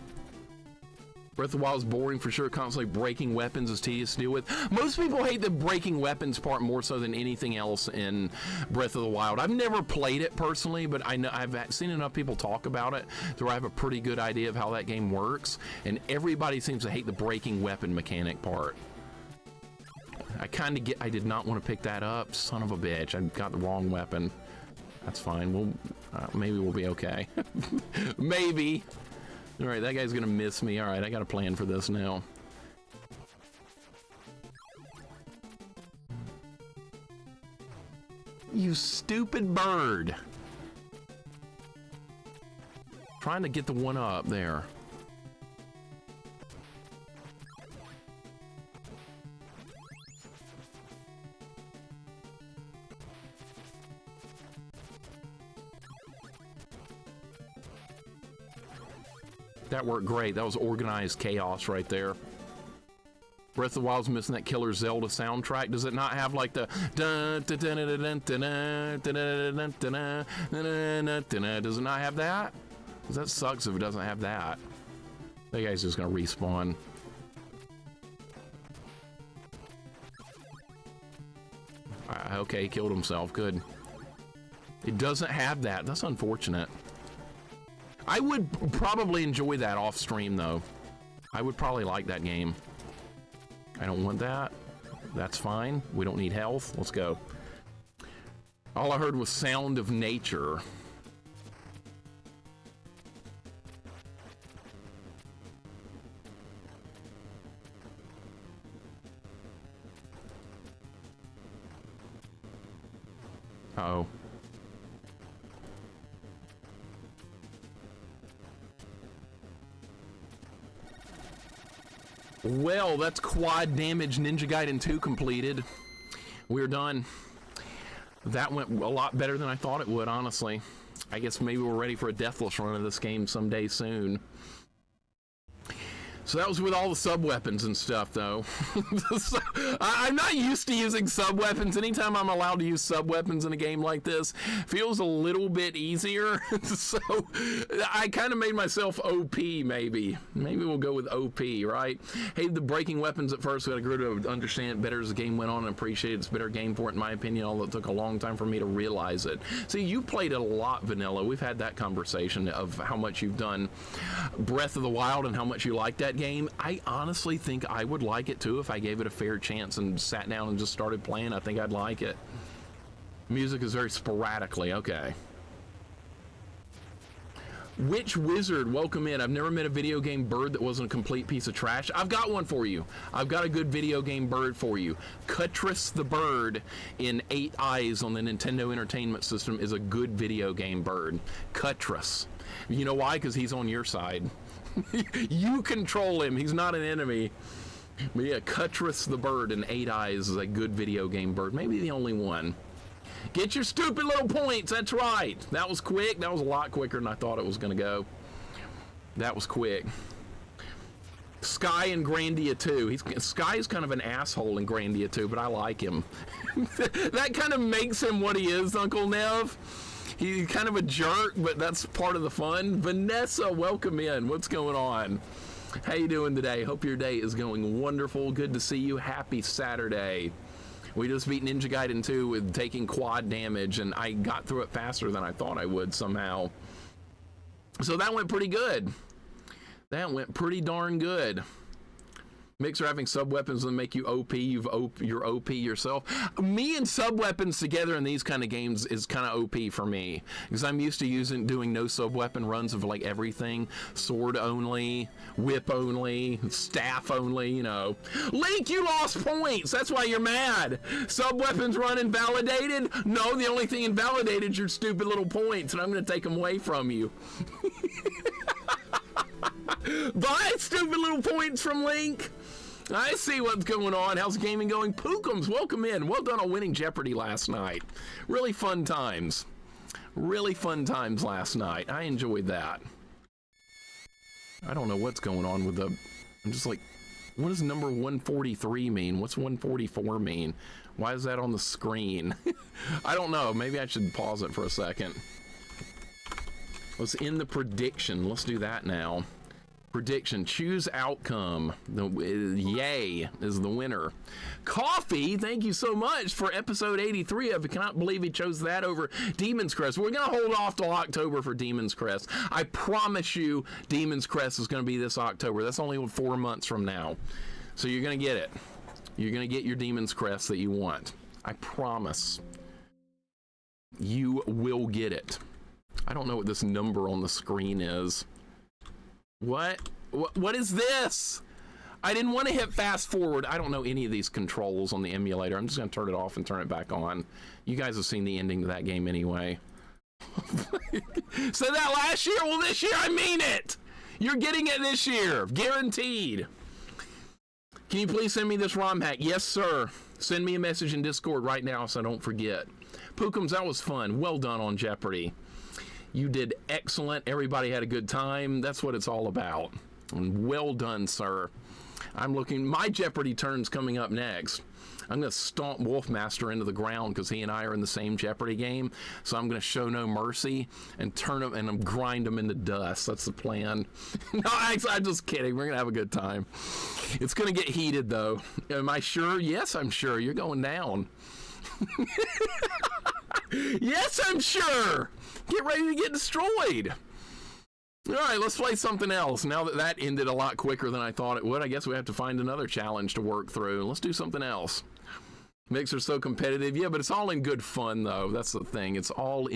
Breath of the Wild is boring for sure. Constantly breaking weapons is tedious to deal with. Most people hate the breaking weapons part more so than anything else in Breath of the Wild. I've never played it personally, but I know I've seen enough people talk about it to I have a pretty good idea of how that game works. And everybody seems to hate the breaking weapon mechanic part. I did not want to pick that up. Son of a bitch. I got the wrong weapon. That's fine. Maybe we'll be okay. Maybe. All right, that guy's gonna miss me. All right, I got a plan for this now. You stupid bird. Trying to get the one up there. That worked great. That was organized chaos right there. Breath of the Wild's missing that killer Zelda soundtrack. Does it not have like the does it not have that? Because that sucks if it doesn't have that. That guy's just gonna respawn. Okay, he killed himself. Good. It doesn't have that. That's unfortunate. I would probably enjoy that off stream though. I would probably like that game. I don't want that. That's fine. We don't need health. Let's go. All I heard was sound of nature. Uh-oh. Well, that's quad damage Ninja Gaiden 2 completed. We're done. That went a lot better than I thought it would, honestly. I guess maybe we're ready for a deathless run of this game someday soon. So that was with all the sub-weapons and stuff, though. So, I'm not used to using sub-weapons. Anytime I'm allowed to use sub-weapons in a game like this, feels a little bit easier. So I kind of made myself OP, maybe. Maybe we'll go with OP, right? Hey, the breaking weapons at first, I grew to understand it better as the game went on and appreciate it's a better game for it, in my opinion, although it took a long time for me to realize it. See, you played it a lot, Vanilla. We've had that conversation of how much you've done Breath of the Wild and how much you like that game. I honestly think I would like it too if I gave it a fair chance and sat down and just started playing. I think I'd like it. Music is very sporadically. Okay. Which wizard? Welcome in. I've never met a video game bird that wasn't a complete piece of trash. I've got one for you. I've got a good video game bird for you. Cuttress the bird in 8 Eyes on the Nintendo Entertainment System is a good video game bird. Cuttress. You know why? Because he's on your side. You control him. He's not an enemy. But yeah, Cuttress the bird in 8 Eyes is a good video game bird. Maybe the only one. Get your stupid little points. That's right. That was quick. That was a lot quicker than I thought it was going to go. That was quick. Sky in Grandia 2. Sky is kind of an asshole in Grandia 2, but I like him. That kind of makes him what he is, Uncle Nev. He's kind of a jerk, but that's part of the fun. Vanessa, welcome in. What's going on? How you doing today? Hope your day is going wonderful. Good to see you. Happy Saturday. We just beat Ninja Gaiden 2 with taking quad damage, and I got through it faster than I thought I would somehow. So that went pretty good. That went pretty darn good. Mixer having sub-weapons will make you OP. You're OP yourself. Me and sub-weapons together in these kind of games is kind of OP for me, because I'm used to doing no sub-weapon runs of like everything. Sword only, whip only, staff only, you know. Link, you lost points. That's why you're mad. Sub-weapons run invalidated? No, the only thing invalidated is your stupid little points, and I'm going to take them away from you. Buy stupid little points from Link. I see what's going on. How's gaming going? Pookums, welcome in. Well done on winning Jeopardy last night. Really fun times. Really fun times last night. I enjoyed that. I don't know what's going on with the... I'm just like, what does number 143 mean? What's 144 mean? Why is that on the screen? I don't know. Maybe I should pause it for a second. Let's end the prediction. Let's do that now. Prediction, choose outcome. Yay is the winner. Coffee, thank you so much for episode 83. I cannot believe he chose that over Demon's Crest. We're going to hold off till October for Demon's Crest. I promise you Demon's Crest is going to be this October. That's only 4 months from now. So you're going to get it. You're going to get your Demon's Crest that you want. I promise. You will get it. I don't know what this number on the screen is. What is this? I didn't want to hit fast forward. I don't know any of these controls on the emulator. I'm just going to turn it off and turn it back on. You guys have seen the ending to that game anyway. Said that last year? Well, this year I mean it. You're getting it this year. Guaranteed. Can you please send me this ROM hack? Yes, sir. Send me a message in Discord right now so I don't forget. Pookums, that was fun. Well done on Jeopardy. You did excellent. Everybody had a good time. That's what it's all about. And well done, sir. I'm looking. My Jeopardy turn's coming up next. I'm going to stomp Wolfmaster into the ground because he and I are in the same Jeopardy game. So I'm going to show no mercy and turn him and grind him into dust. That's the plan. No, I'm just kidding. We're going to have a good time. It's going to get heated, though. Am I sure? Yes, I'm sure. You're going down. Yes, I'm sure. Get ready to get destroyed. All right, let's play something else. Now that that ended a lot quicker than I thought it would, I guess we have to find another challenge to work through. Let's do something else. Mixer's so competitive. Yeah, but it's all in good fun, though. That's the thing. It's all